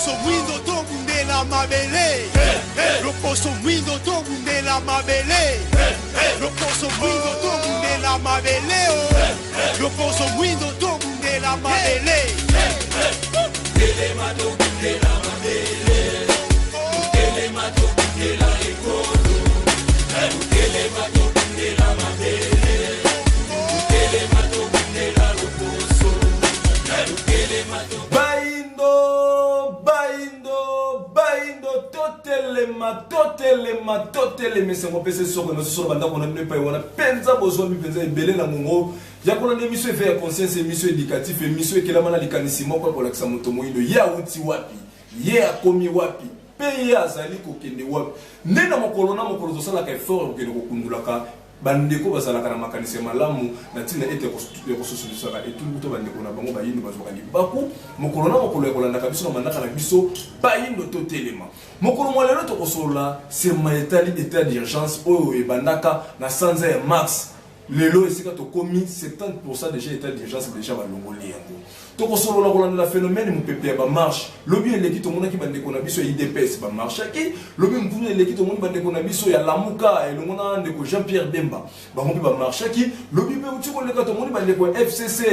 Loposo mwindo tokundela mabele. Loposo mwindo tokundela mabele. Loposo mwindo tokundela mabele. Loposo mwindo tokundela mabele. Telema tokundela mabele. Telema tokundela ekono. Telema tokundela mabele. Telema tokundela loposo. Totelema sengo pese soko na soko banda kona mne pa wana penza bozo mi penza ebele na mongo ya kona ne mission fait conscience mission éducatif mission ekela mana likanisi moko pour lakisa moto moyindo ya uti wapi ye akomi wapi pe ya azali kokende wapi ndena mokolo na mokolo zo sala ka effort kokende kokundulaka bandeko bazalaka na makanisi ya malamu na tina ete kososolisaka etungu to bandeko na bango bayindo bazoka libaku mokolo na mokolo ya kolanda biso na mandaka na biso bayindo to telema mokolo mwalelo to kosola sema état d'urgence oyo ebandaka na sanza ya mars lelo esika to komi 70% déjà état d'urgence déjà balongoli yango to kosola kolanda la phénomène mupepe ya ba marche lobi eleki to monaki bandeko na biso ya IDPS ba marche ki lobi mvunu eleki to moni bandeko na biso ya Lamuka elongona ndeko Jean-Pierre Bemba bango pe ba marche ki lobi pe uti ko leka to moni bandeko ya FCC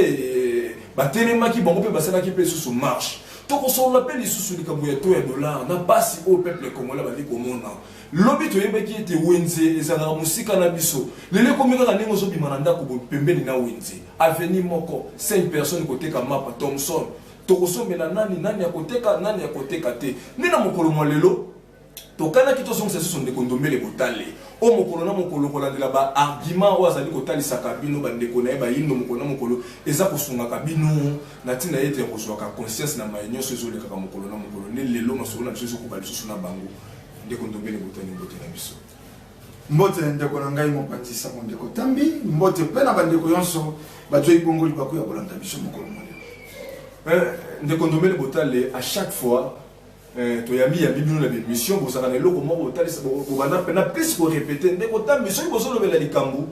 ba telemaki bango pe basalaki pe susu marche to kosola pe lisusu likambo ya to ya dollar na basi au peuple congolais ba likomona lobi to yebeki ete wenze ezanga musika na biso lele komika ka ningo zo bimana ndako pembeni na wenze avenue moko 5 personnes côté ka mapa Thomson to kosomela nani ya koteka te nina mokolo mwalelo to kana kito songo seso ndeko ndombele botale o mokolo na mokolo kolandela ba argument o azali kotalisa kabino bandeko na yeba yindo mokolo na mokolo eza kosunga kabino na tina yete kozwaka conscience na mayenyo sezo leka ka mokolo na mokolo ne lelo masolo na biso ko baliso na bango ndeko ndombele botale mbote na biso mbote ndeko na ngai mopatisa ndeko tambi mbote pe na bandeko yonso bazo ibongo libaku ya kolanda biso mokolo mwalelo ndeko ndombele botale à chaque fois to yami ya bibino la mission bosaka na eloko moko botalisa bobanda pena plus ko répéter ndeko tambi so bosolo bela likambu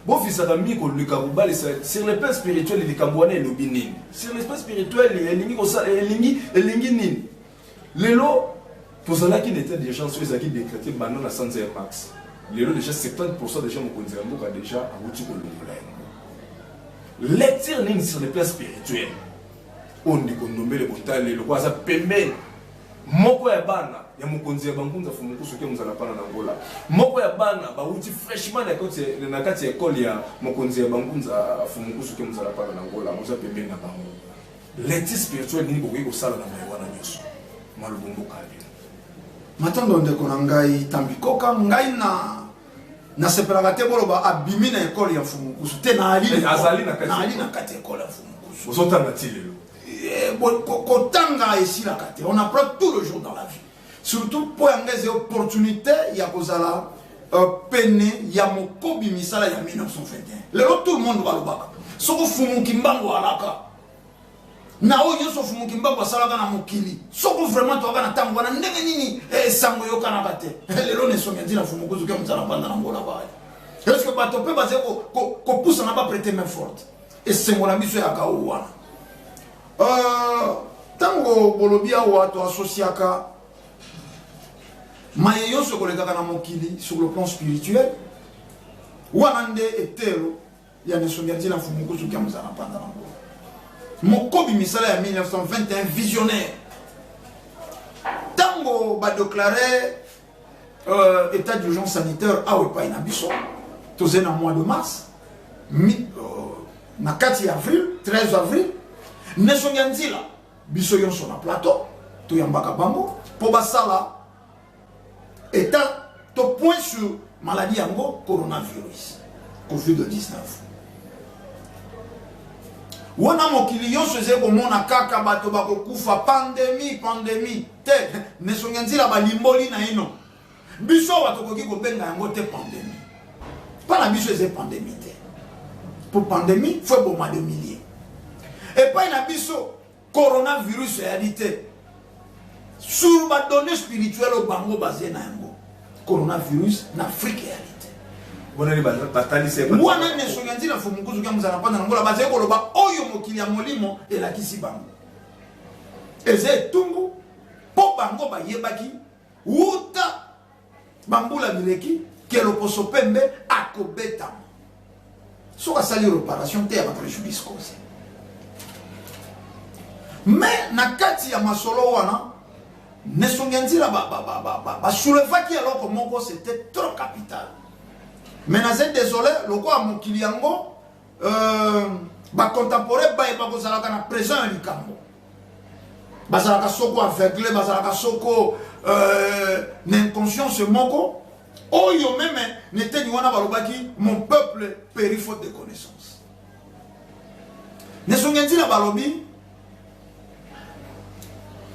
bo fisaka miko likambu balisa sur le plan spirituel likambu wana elobi nini sur le plan spirituel elingi ko sa elingi nini lelo tozalaki n'état d'urgence ezaki décrété banda na sanza ya max lelo déjà 70% déjà mokonzi ya mboka déjà awuti kolongola yango lecture nini sur le plan spirituel on ndeko ndombele botale lelo kwa za pembeni moko ya bana ya mokonzi ya bangunza fumukusu ke muzala pana na ngola moko ya bana bawuti freshman na kati ya école ya mokonzi ya bangunza fumukusu ke muzala pana na ngola muza pembeni na bango lecture spirituel nini bokoki kosala na maye wana nyonso malubumbu kabi matando ndeko na ngai tambikoka ngai na sepelaka te boloba abimi na école ya fumukusu te na ali na kati ya école ya fumukusu ozotanga ti lelo kotanga esilaka te on apprend tout le jour dans la vie surtout po ya ngai opportunité ya kozala pene ya mokobi misala ya 1921 lelo tout le monde balobaka soko fumuki mbango alaka na oyo nyonso fumuki mbango asalaka na mokili soko vraiment toaka na ntango wana ndenge nini esango yokanaka te lelo nesongi ntina fumukuzu ke mozala banda na ngola baya est-ce que bato mpe baze kopusa na baprete main forte esengo na biso yaka oyo wana tango bolobi awa to asosiaka maye nyonso kolekaka na mokili sur le plan spirituel wana nde etelo ya nesongi ntina fumukuzu ke mozala banda na ngola mokobi misala ya 1921 visionnaire tango ba déclarer état d'urgence sanitaire awe pa ina biso toze na mois de mars na 4 avril 13 avril nesongi nzila biso yonso na plateau to yambaka bango po basala état to point sur maladie yango coronavirus COVID-19 wana mokili yonso eze komona kaka bato bakokufa pandémie te nesongi nzila balimboli na ino biso bato koki kobenga yango te pandémie pana biso eze pandémie te pour pandémie faut boma de milliers et pas na biso coronavirus réalité sur ba données spirituelles au bango basé na yango coronavirus na Afrique réalité wana nesongi nzila fumukuzu ke muzala panda na ngola bazali koloba oyo mokili ya molimo elakisi bango eze etumbu moko bayebaki wuta bambula mileki ke loposo pembe akobetama soki asali réparation te ya baprejudice conseil. Mais na kati ya masolo wana nesongi nzila basoulevaki eloko moko c'était trop capital. Mais naza désolé loko ya mokili yango bacontemporain bayeba kozalaka na présent ya likambo bazalaka soko aveugle bazalaka soko na inconscience moko oyo meme neteni wana balobaki mon peuple périt faute de connaissance. Nesongi nzila balobi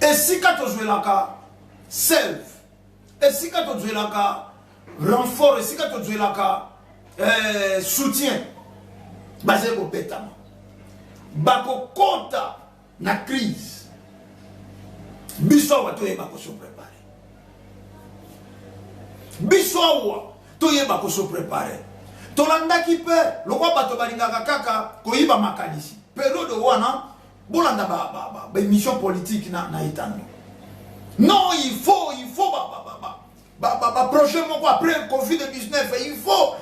esika tozwelaka selve esika tozwelaka renfort esika tozwelaka soutien bazali kobetama bakokota na crise biso awa toyeba koso prépare biso awa toyeba koso prépare tolandaki mpe lokwa bato balingaka kaka koyiba makanisi periode wana bolanda émission politique na etando non il faut projet moko après Covid-19 il faut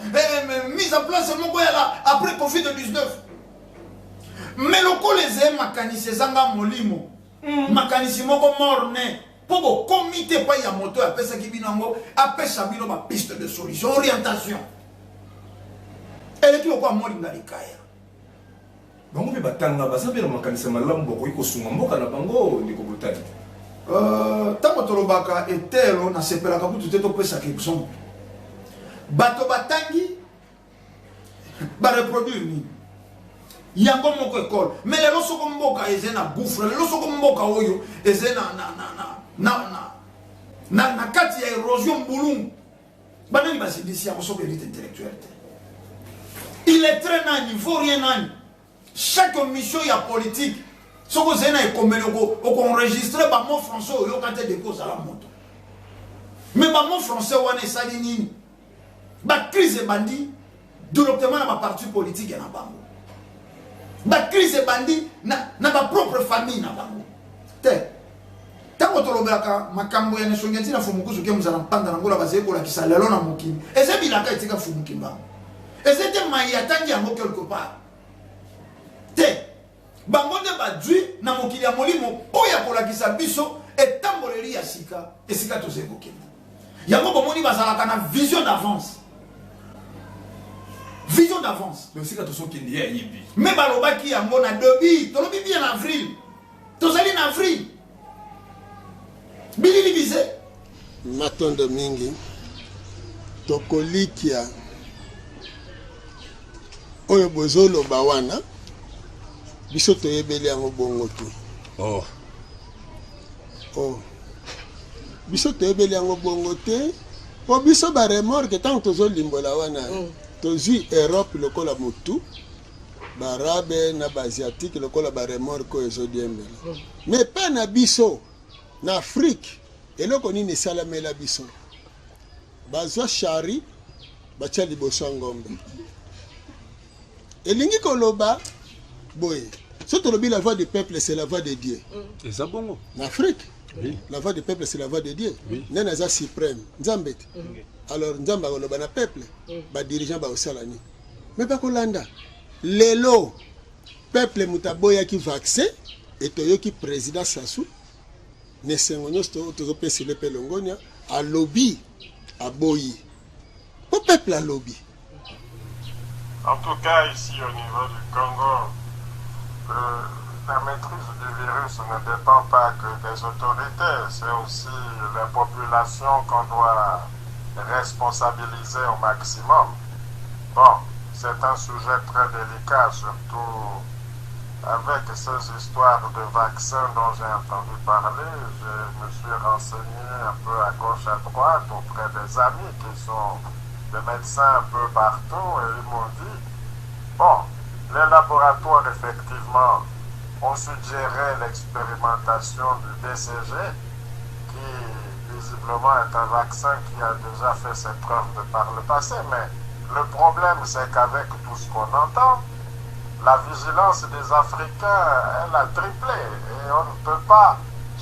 mise en place moko ya après Covid-19 mais loko les makanisi ezanga molimo makanisi moko morne pour comité pa ya moto apesa kibinango apesa bino ba piste de solution orientation eleki okwa molinga likaya bango mpe batanga basapela makanisa malamu bokoki kosunga mboka na bango ndeko botali ntango tolobaka etelo nasepelaka kutu te topesaka exemple bato batangi bareproduire nini yango moko ekole mais lelo soko mboka eze na gouffre lelo soko mboka oyo eze na kati ya érosion mbulungu banani basindisi yango soko élite intellectuelle te il est très nani il faut rien nani chaque mission ya politique ce que c'est na ekomeli okoenregistre bamot français oyoka te deko ozala moto mais bamot français wana esali nini bacrise ebandi directement na baparti politique na bango bacrise ebandi na bapropre famille na bango te ntango tolobelaka makambo ya nesongi ntina fumukusu ke mozala mpanda nango na bazali kolakisa lelo na mokili eza bilaka etika fumuki mbango eza te mai atangi yango quelque part te bango nde badwi na mokili ya molimo oyo akolakisa biso etamboleli ya sika esika tozali kokende yango bomoni bazalaka na vision d'avance esika tozokende ya yebi me balobaki yango na debi tolobi bien na avril tozali na avril bilili bize matondo mingi tokolikia oyo bozoloba wana biso toyebeli yango bongo te biso toyebeli yango bongo te po biso baremorke ntango tozolimbola wana tozwi Europe lokola motu barabe na baasiatique lokola baremorke oyo ezodiembela mais mpe na biso na Afrique eloko nini esalamela biso bazwa shari batia liboso ya ngombe elingi koloba boye so tolobi la voix du peuple c'est la voix de Dieu et ça bongo en Afrique oui. La voix du peuple c'est la voix de Dieu oui. Nena za suprême nzambe alors nzambe akoloba na peuple ba dirigeant ba osala ni mais ba kolanda lelo peuple mutaboya ki vaccin et toyoki président Sassou ne sengonyo tozo pesi le pelongonia a lobby a boyi au peuple a lobby. En tout cas, ici au niveau du Congo, la maîtrise du virus ne dépend pas que des autorités, c'est aussi la population qu'on doit responsabiliser au maximum. Bon, c'est un sujet très délicat, surtout avec ces histoires de vaccins dont j'ai entendu parler. Je me suis renseigné un peu à gauche, à droite, auprès des amis qui sont des médecins un peu partout, et ils m'ont dit, bon, les laboratoires effectivement ont suggéré l'expérimentation du BCG, qui visiblement est un vaccin qui a déjà fait ses preuves par le passé, mais le problème c'est qu'avec tout ce qu'on entend, la vigilance des Africains, elle a triplé, et on ne peut pas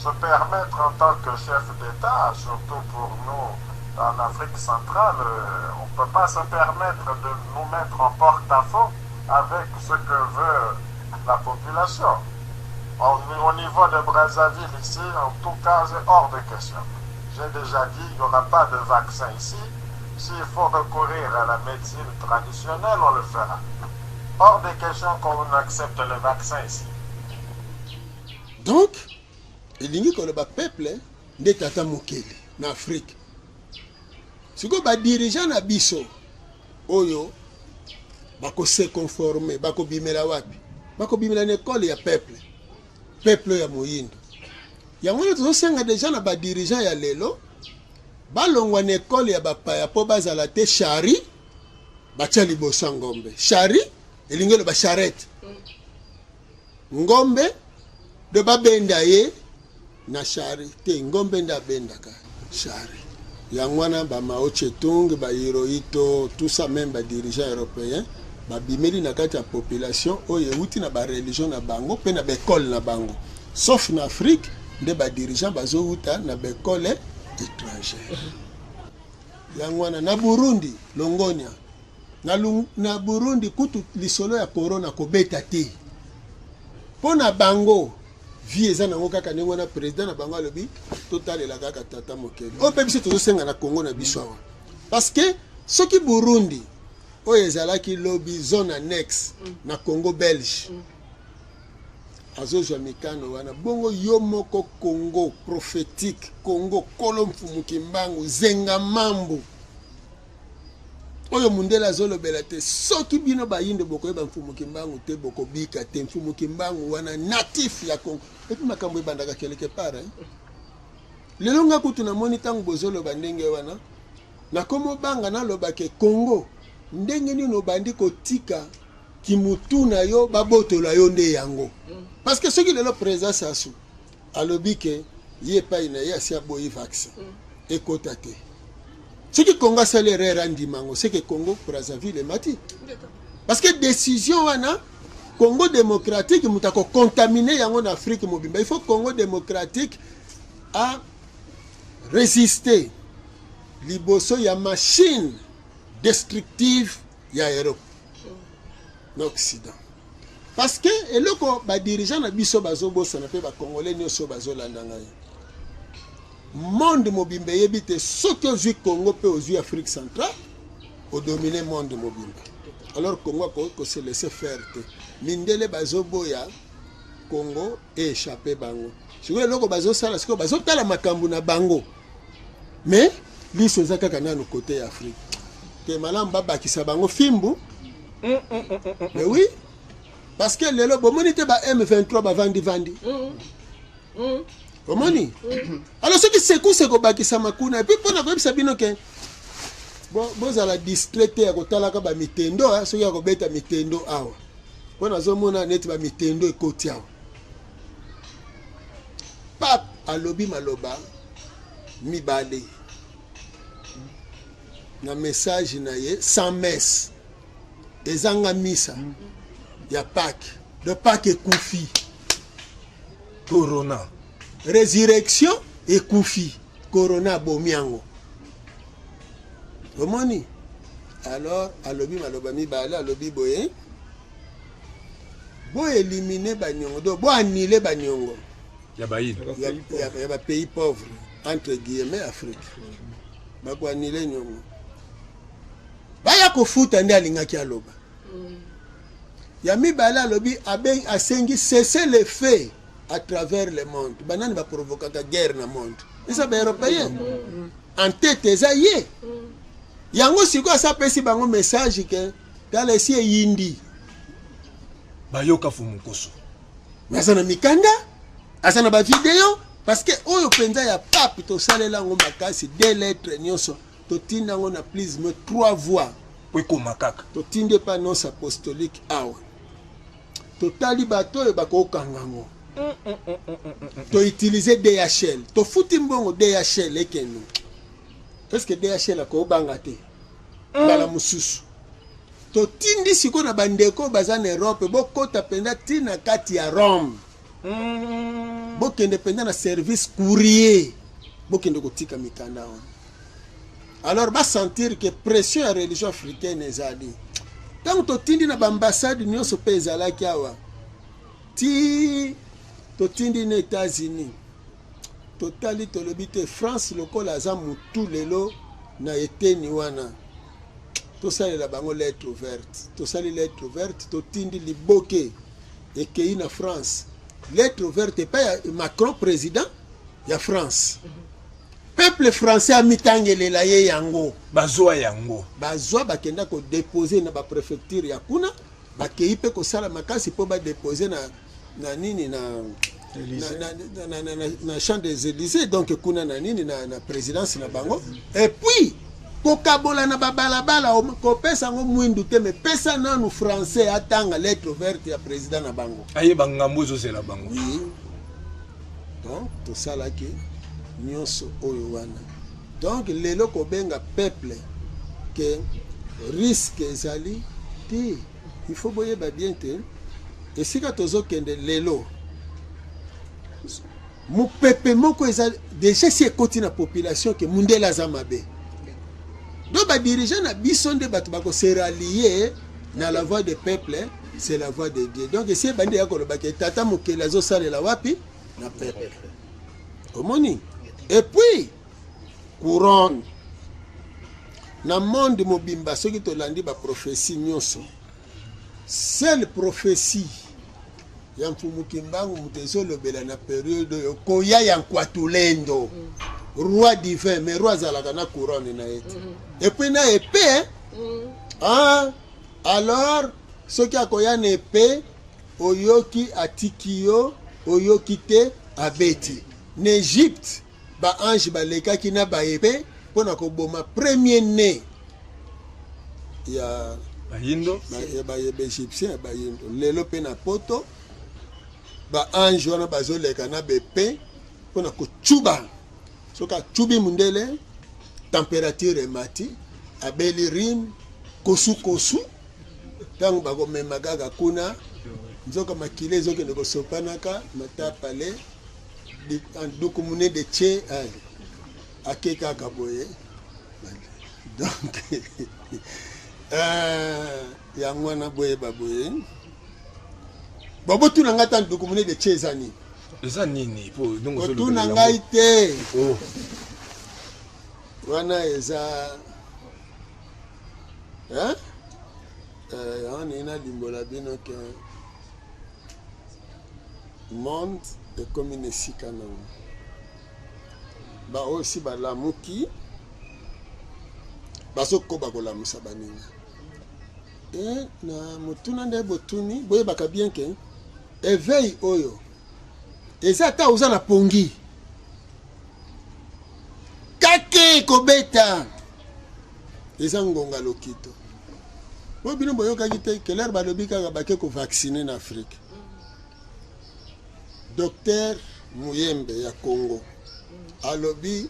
se permettre en tant que chef d'État, surtout pour nous en Afrique centrale, on ne peut pas se permettre de nous mettre en porte-à-faux avec ce que veut la population. Au niveau de Brazzaville ici, en tout cas, c'est hors de question. J'ai déjà dit, il n'y aura pas de vaccin ici. S'il faut recourir à la médecine traditionnelle, on le fera. Hors de question qu'on accepte le vaccin ici. Donc, il y a un peuple de Tata Mukele en Afrique. Si vous êtes dirigeant na biso, oyo, bako se conformer, bako bimela wapi, bako bimela l'école ya peuple, peuple ya moyindo. Yango to senga déjà na ba dirigeant ya lelo, balongwa na école ya bapaya po bazala te chari, batia liboso ngombe. Chari, elingelo ba charrette. Ngombe de babenda ye na chari te ngombe nda benda ka chari. Yangwana ba Mao Tse-tung, ba Hirohito, tout ça même ba dirigeants européens, ba bimeli na kati ya population oyo euti na ba religion na bango pe na ba école na bango. Sauf en Afrique, de ba dirigeants bazo uta na ba école étrangère. Yangwana na Burundi, Longonia. Na Burundi kutu lisolo ya corona ko beta te. Pona bango vie eza nango kaka ndenge na président na bango alobi totalela kaka Tata Mukele. O pe biso tozosenga na Congo na biso awa. Parce que soki Burundi oyo ezalaki lobby zone annexe na Congo belge. Azozwa mikano wana bongo yo moko Congo prophétique, Congo kolomfumu kimbangu zenga mambo. Oyo mundela zolobela te soki bino bayinde boko yeba mfumu kimbangu te boko bika te mfumu kimbangu wana natif ya Congo. Et puis makambo ebandaka quelque part hein. Lelo nga kutu na moni tango bozoloba ndenge wana na komo banga na loba ke Congo ndenge nino bandi kotika kimutu na yo babotola yo nde yango. Parce que soki lelo président Sassou alobi ke ye pa ina ya sia boyi vaccin ekota te. Ce qui Congo salere randi mango, c'est que Congo Brazzaville est mati. Parce que décision wana Congo démocratique mutako contaminé yango en Afrique mobimba. Il faut Congo démocratique a résister liboso ya machine destructive ya Europe l'Occident. Parce que eloko ba dirigeant na biso bazo bosa na pe ba congolais nyoso bazo landanga. Monde mobimba yebite soki ozwi Congo pe ozwi Afrique centrale au dominer monde mobimba. Alors Congo ko se laisser faire te. Mindele bazo boya Congo échappé bango. Siko loko bazo sala siko bazo tala makambu na bango. Mais liso zaka kana no côté Afrique. Que malam baba ki sa bango fimbu. Mais oui. Parce que lelo bomonite ba M23 ba vandi. Omoni. Alors ce qui c'est ko bakisa makuna et puis pona ko sabino ke bozala distraite ya kotalaka ba mitendo so ya ko beta mitendo awa. Pona zomona net ba mitendo ekoti awa. Pap alobi maloba mibale. Na message na ye sans messe. Ezanga misa. Ya Pâques. De Pâques ekufi. Corona. Résurrection et Koufi. Corona bomiango. Omoni. Alors, alobi malobami bala alobi boye. Bo éliminer banyongo. Do bo annuler banyongo. Ya baïd. Ya ba pays pauvres entre guillemets Afrique. Ba ko annuler nyongo. Baya ko futa ndi alingaki aloba. Ya mibala alobi aben asengi cesser les faits à travers le monde. Banane va provoquer la guerre dans le monde. Et ça va européen. En tête, ça y est. Yango siko ça pesi bango message que dans les cieux yindi. Bayoka fumukoso. Masana mikanda, asana ba vidéo parce que oyo penza ya pape to salela ngo makasi 2 lettres nyonso to tinda ngo na please me 3 voix. Pweko makaka. To tinde pas non apostolique awa. To tali bato e bako kangango. To utiliser DHL. To futi mbongo DHL ekeno. Est-ce que DHL a ko banga te? Bala mususu. To tindi siko na bandeko baza na Europe bokota penda tina kati ya Rome. bokende pendant na service courrier bokende kotika mikanda on. Alors va sentir que pression à religion africaine ezali tant totindi na ambassade nyonso pe ezalaki awa ti totindi na États-Unis totali tolobi te France lokola aza mutu lelo na eteni wana tosalela bango lettre ouverte tosali lettre ouverte totindi liboke ekei na France lettre ouverte pa ya Macron président ya France peuple français amitangelela ye yango bazwa bakenda ko déposer na ba préfecture ya kuna bakei pe ko sala makasi po ba déposer na nini na champ des Élysées donc kuna na nini na présidence na bango et puis kokabola na babalabala kopesa ngo mwindu te me pesa nanu français atanga lettre ouverte ya président na bango aye bangambo zo la bango oui donc to sala ke nyonso oyo wana donc lelo kobenga peuple que risque ezali te il faut boyeba bien te esika tozokende lelo mupepe moko ezali déjà si ekoti na population ke mundela za mabe donc ba dirigeant na biso nde bato bako se rallier na la voix des peuples c'est la voix de Dieu donc si bande ya koloba ke tata mokeli azosalela wapi na peuple omoni. Et puis couronne na monde mobimba soki tolandi ba prophétie nyonso seule prophétie ya mfumuki mbangu mutezo lobela na période oyo koya ya nkwatulendo roi divin mais roi azalaka na couronne na ete et puis na épée alors soki akoya na épée oyoki atiki yo oyoki te abeti na Égypte ba ange balekaki na ba épée pona koboma premier né ya bayindo ba égyptien ba yindo lelo pe na poto ba ange wana bazoleka na bepe pona kochuba soka chubi mundele température emati abeli rim kosu tango bakomema kaka kuna nzoka makile ezokende kosopanaka matapale dukumune de che ake kaka boye donc yango wana boye baboye babotuna ngai ta dukumune de che ezani eza nini po donc otuna ngai te wana eza on ina limbola bino ke monde est comme une esika nango ba aussi balamuki bazokoba kolamusa baninga na motuna nde botuni boyebaka bien ke éveil oyo eza ata oza na pongi kake kobeta eza ngonga lokito oyo bino boyokaki te kelere balobi kaka bake kovaccine na Afrique. Docteur Muyembe ya Congo alobi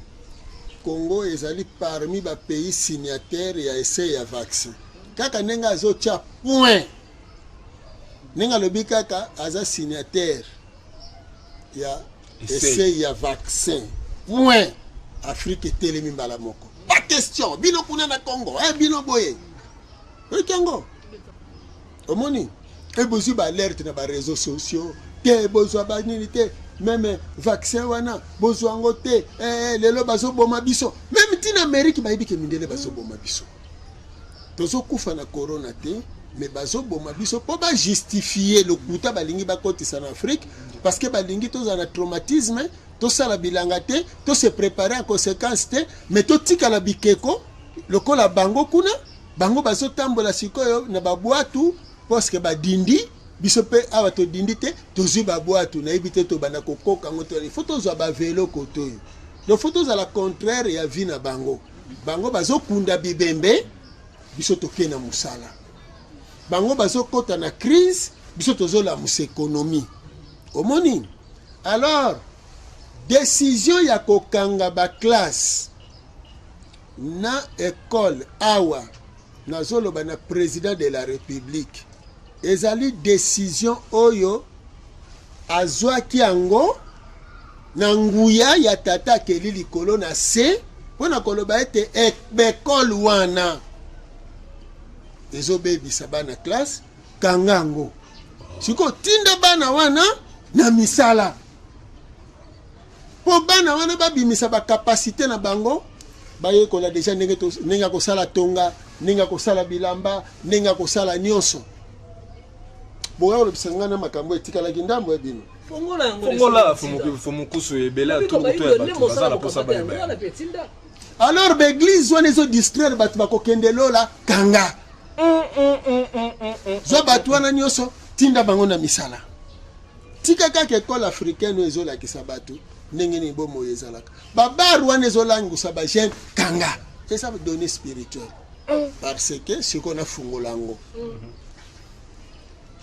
Congo ezali parmi ba pays signataires ya essai ya vaccin kaka nenga azotia point nenga lobi kaka aza signataire ya essai ya vaccin point Afrique telemi mbala moko pas question bino kuna na Congo bino boye Congo omoni ebozi ba alerte na ba réseaux sociaux te bozwa ba nini te même vaccin wana bozwa ngo te lelo bazo boma biso même tina Amérique bayibi ke mindele bazo boma biso tozo kufa na corona te mais bazo boma biso po ba justifier le kuta balingi bakotisa na Afrique parce que balingi toza na traumatisme to sala bilanga te to se préparer en conséquence te mais to tika la bikeko lokola bango kuna bango bazo tambola sikoyo na babwatu parce que badindi biso pe awa to dindi te tozwi babwatu na yebi te to banda kokoka ngo to faut tozwa ba vélo koto yo donc faut tozwa la contraire ya vie na bango bango bazokunda bibembe biso toke na musala bango bazokota na crise biso tozola musa économie omoni alors décision ya kokanga ba classe na école awa nazoloba na président de la république ezali décision oyo azwaki yango na nguya ya tata akeli likolo na se mpona koloba ete bekole wana ezobebisa bana classe kanga yango siko tinda bana wana na misala po bana wana babimisa bakapasité na bango bayekola deja ndenge kosala tonga ndenge kosala bilamba ndenge kosala nyonso boya kolobisa nga na makambo etikalaki ndambo ya bino fongola fomukusu ebele atokoto ya bato baza na posa bayeba alors baeglise wana ezodistraire bato bakokende lola kanga zwa bato wana nyonso tinda bango na misala tika kaka ekole africaine oyo ezolakisa bato ndenge nini bomoyo ezalaka babaru wana ezolangusa bagene kanga eza donné spirituel parce que siko nafungola yango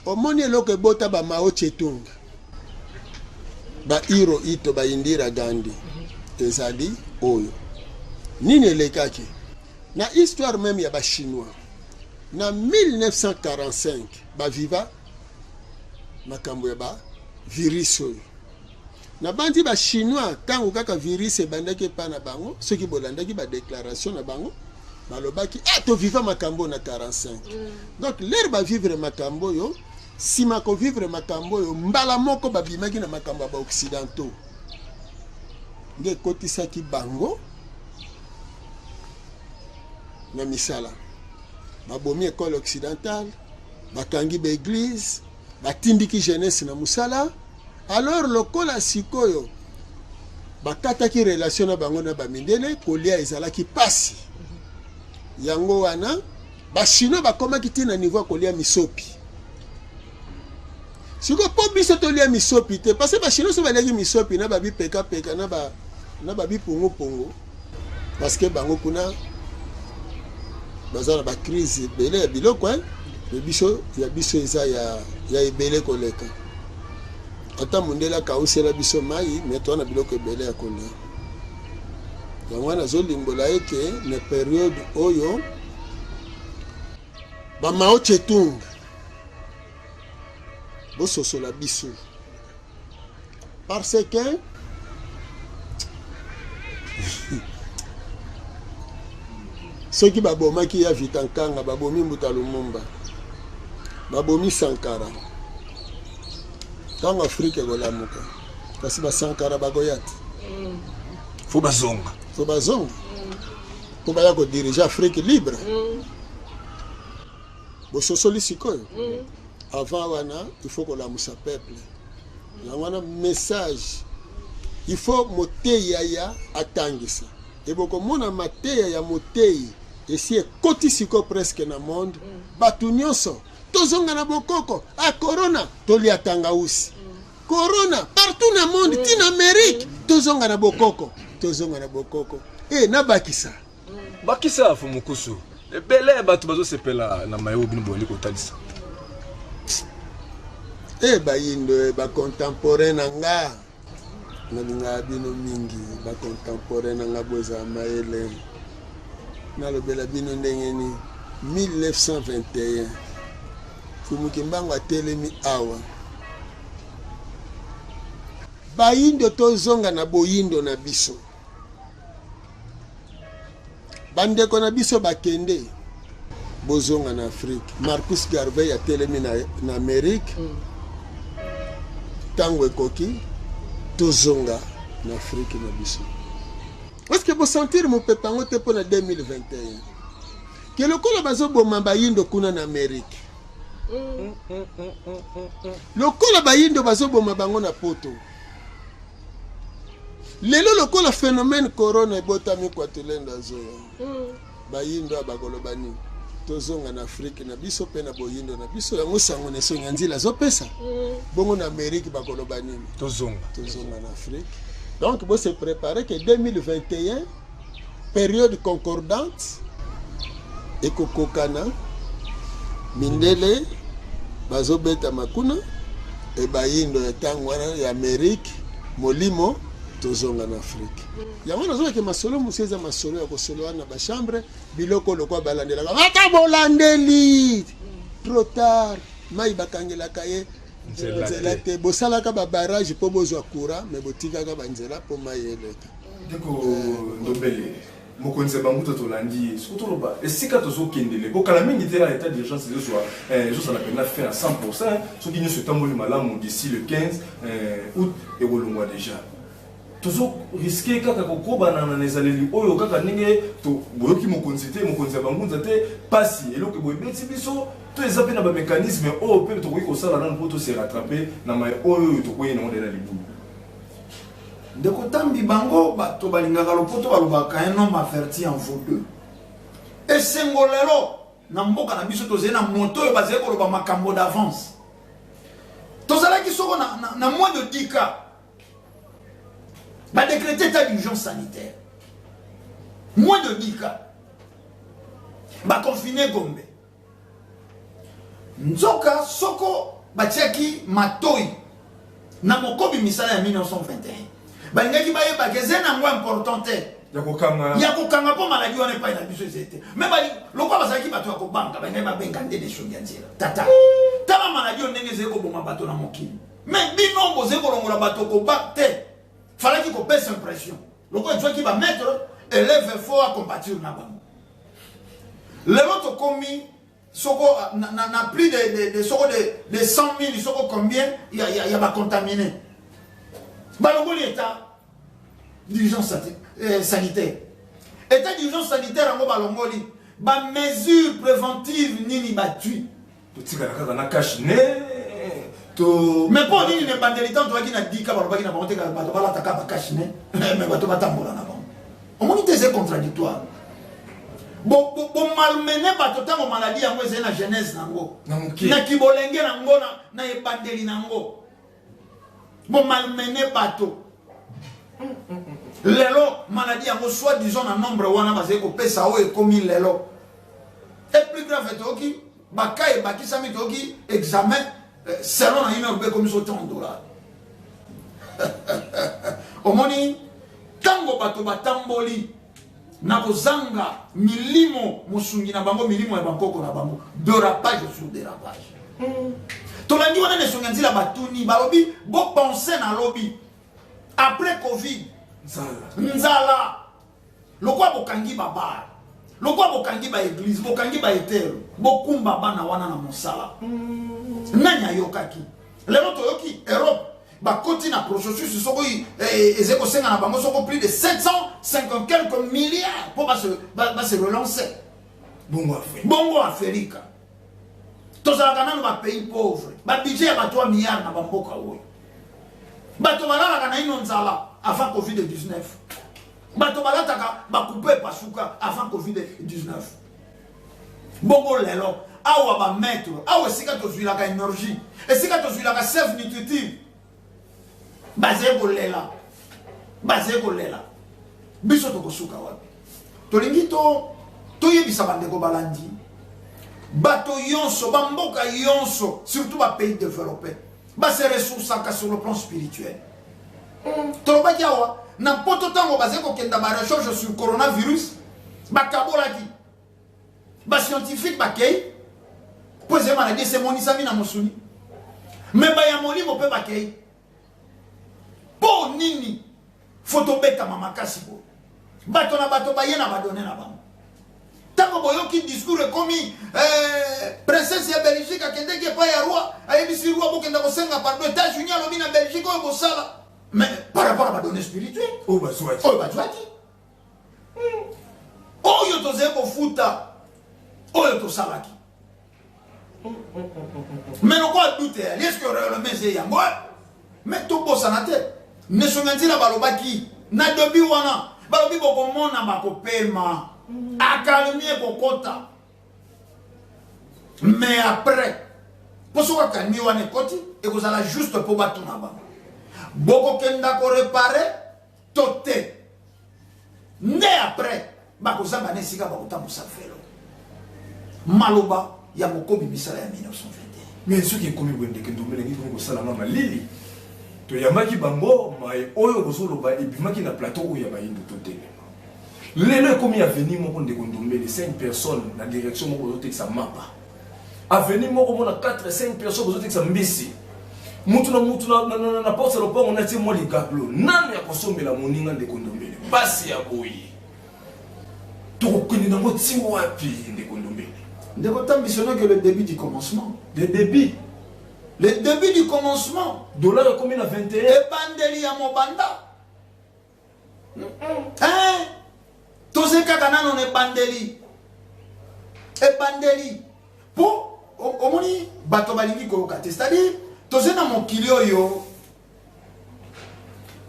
omoni eloko ebota bamao chetunga bairo ito baindira gandhi ezali oyo nini elekaki na histoire même ya bachinois na 1945 baviva makambo ya bavirus oyo na bandi bachinois ntango kaka virus ebandaki epa na bango soki bolandaki badéclaration na bango balobaki toviva makambo na 45 donc lere bavivre makambo oyo nsima kovivre makambo oyo mbala moko babimaki na makambo ya baoccidentaux nde ekotisaki bango na misala babomi école occidentale bakangi baeglise batindiki jeunesse na musala alors lokola sikoyo bakataki relation na bango na bamindele kolia ezalaki pasi yango wana bachinois bakomaki ti na niveau ya kolia misopi siko po biso tolia misopi te parce que bachinois so baliaki misopi na babipekapeka na babipungupungu parce que bango kuna baza na bacrise ebele ya biloko ya biso eza ya ebele koleka ata mondele akausela biso mai me toa na biloko ebele ya kolia yango wana azolimbola ete na periode oyo bamao chetunga bososola biso parce que soki babomaki ya Vitankanga babomi Mbuta Lumumba babomi Sankara ntango Afrika ekolamuka kasi basankara bagoya te fo bazonga po baya kodirige Afrique libre bososoli sikoyo avant wana il faut kolamusa peuple yango wana message il faut moteya ya atangisa ebokomona mateya ya moteyi esi ekoti siko presque na monde bato nyonso tozonga na bokoko corona tolia tangausi corona partout na monde tina Amérique tozonga na bokoko na bakisa fo mukusu ebele bato bazosepela na mayo bino boli kotalisa bayindo bacontemporain na nga nalinga bino mingi bacontemporain na nga boza maele nalobela bino ndenge ni 1921 fumuki mbango atelemi awa bayindo tozonga na boyindo na biso bandeko na biso bakende bozonga na Afrique Marcus Garvey atelemi na Amérique tango ekoki tozonga na Afrique na biso parce que bosentir mopepe yango te mpo na 2021 ke lokola bazoboma bayindo kuna na Amérique lokola bayindo bazoboma bango na poto lelo lokola phénomène corona ebotami kwatulenda zoya bayindo abakoloba nini tozonga na Afrique na biso pe na boyindo na biso yango sango neso nyanzila zopesa bongo na Amérique bakoloba nini tozonga na Afrique donc bo se préparer que 2021 période concordante ekokokana mindele bazobeta makuna e bayindo ya tango wana ya Amérique molimo tozonga na Afrique yango nazoka ke masolo museza masolo ya kosoloa na ba chambre biloko lokwa balandela bata bolandeli trop tard mai bakangela kaye nzela te bosalaka babarage mpo bozwa courant mais botikaka banzela mpo mai eleka ndeko ndobele mokonzi bango tolandi surtout loba esika tozokendele bokala mingi te ya état d'urgence ezosala mpenza fait à 100% soki nyonso etamboli malamu d'ici le 15 août ekolongwa déjà tozo risqué kaka kokobana na ezaleli oyo kaka ndenge boyoki mokonzi te mokonzi ya bangunza te pasi eloko boyebeti biso to eza mpe na bamécanisme oyo mpe tokoki kosala nano mpo tose rattrape na mai oyo tokoyi nango ndela libulu ndeko tambi bango bato balingaka lopoto balobaka un homme averti en vaut deux esengo lelo na mboka na biso tozali na moto oyo bazali koloba makambo d'avance tozalaki soko na moins de 10 cas badécrété état d'urgence sanitaire moins de 10 cas baconfine Gombe nzoka soko batiaki matoi na mokobi misala ya 1921 balingaki bayeba keze nango important te ya kokanga mpo maladi wana epai na biso ezete me lokwa bazalaki bato ya kobanga balingaki babenga nde desongi ya nzela tata tala maladi oyo ndenge ezali koboma bato na mokili me bino bozali kolongola bato koba te falaki kopesa impression lokwa ezwaki bametre élève fort à compatir na bango lelo tokomi soko na plus de soko de 100 000 soko combien ya bacontaminé balongoli état d'urgence sanitaire état d'urgence sanitaire yango balongoli bamesure préventive nini batui totikala kaka na cache ne mais mpo nini na ebandeli tan toyaki na dika balobaki na bango te bato balataka bakache ne mais bato batambola na bango omoni te eze contradictoire bomalmene bato ntango maladi yango ezali na jeunesse nango na kibolenge nango na ebandeli nango bomalmene bato lelo maladi yango soit disons na nombre wana bazali kopesa oyo ekomi lelo et plus grave toki baka ebakisami toki examen selon na une heure ekomi so $30 omoni ntango bato batamboli na kozanga milimo mosungi na bango milimo ya bankoko na bango dérapage sur dérapage tolandi wana nesonga nzila batuni balobi bopense na lobi après covid nzala lokwa bokangi babar lokwa bokangi baeglise bokangi baetelo bokumba bana wana na mosala nani ayokaki lelo toyoki Europe bakoti na processus soko eze kosenga na bango soko plus de 750 quelques milliards pour se relancer bongo Afrika tozalaka nano bapays pauvre babudget ya bato ya milliard na bamboka oyo bato balalaka na ino nzala avant covid-19 bato balataka bakupe pasuka avant covid-19 bongo lelo awa bametre awa esika tozwilaka énergie esika tozwilaka self nutritive bazali kolela biso tokosuka wapi tolingi toyebisa bandeko balandi bato yonso bamboka yonso surtout bapays développés base ressourçaka sur le plan spirituel tolobaki awa na poto ntango bazali kokenda barecherche sur coronavirus bakabolaki bascientifique bakei mpo ezali maladi esemonisami na mosuni me baya molimo mpe bakei mpo nini fo tobetama makasi boye bato na bato baye na badone na bango ntango boyoki discours ekomi princesse ya belgique akendeki epai ya roi ayebisi roi bokenda kosenga pardon états-unis alobi na belgique oyo bosala mais par rapport à badone spirituel oyo bazwaki oyo tozali kofuta oyo tosalaki mais lokola dute ali est ce que réellement eze yango mais tobosana te nesonga nzela balobaki na dobi wana balobi bokomona bakopema akalemi ekokota mais après mpo soki akalemi wana ekoti ekozala juste mpo batuna bango bokokenda korepare to te nde après bakozanga na esika bakotambusa velo maloba ya mokobi misala ya 1921 mais soki ekomi boye ndeke ndomelengi komi kosalanga malili toyambaki bango mai oyo bozoloba ebimaki na plateau oyo ya bayindu totelema lelo ekomi avenir moko ndeko ndombele 5 personnes na direction moko bozotekisa mapa avenir moko mona 4-5 personnes bozotekisa mbisi mutu na porte le pont on a dit moi les gablo nani ya kosombe la moninga de kondombele basi ya boyi to koni na moti wapi de kondombele ndeko tambissionné que le début du commencement le débit du commencement dollar combien à 21 et bandeli ya mobanda hein tose kaka nano ne bandeli et bandeli po omoni bato balingi koyoka te c'est-à-dire tose na mokili oyo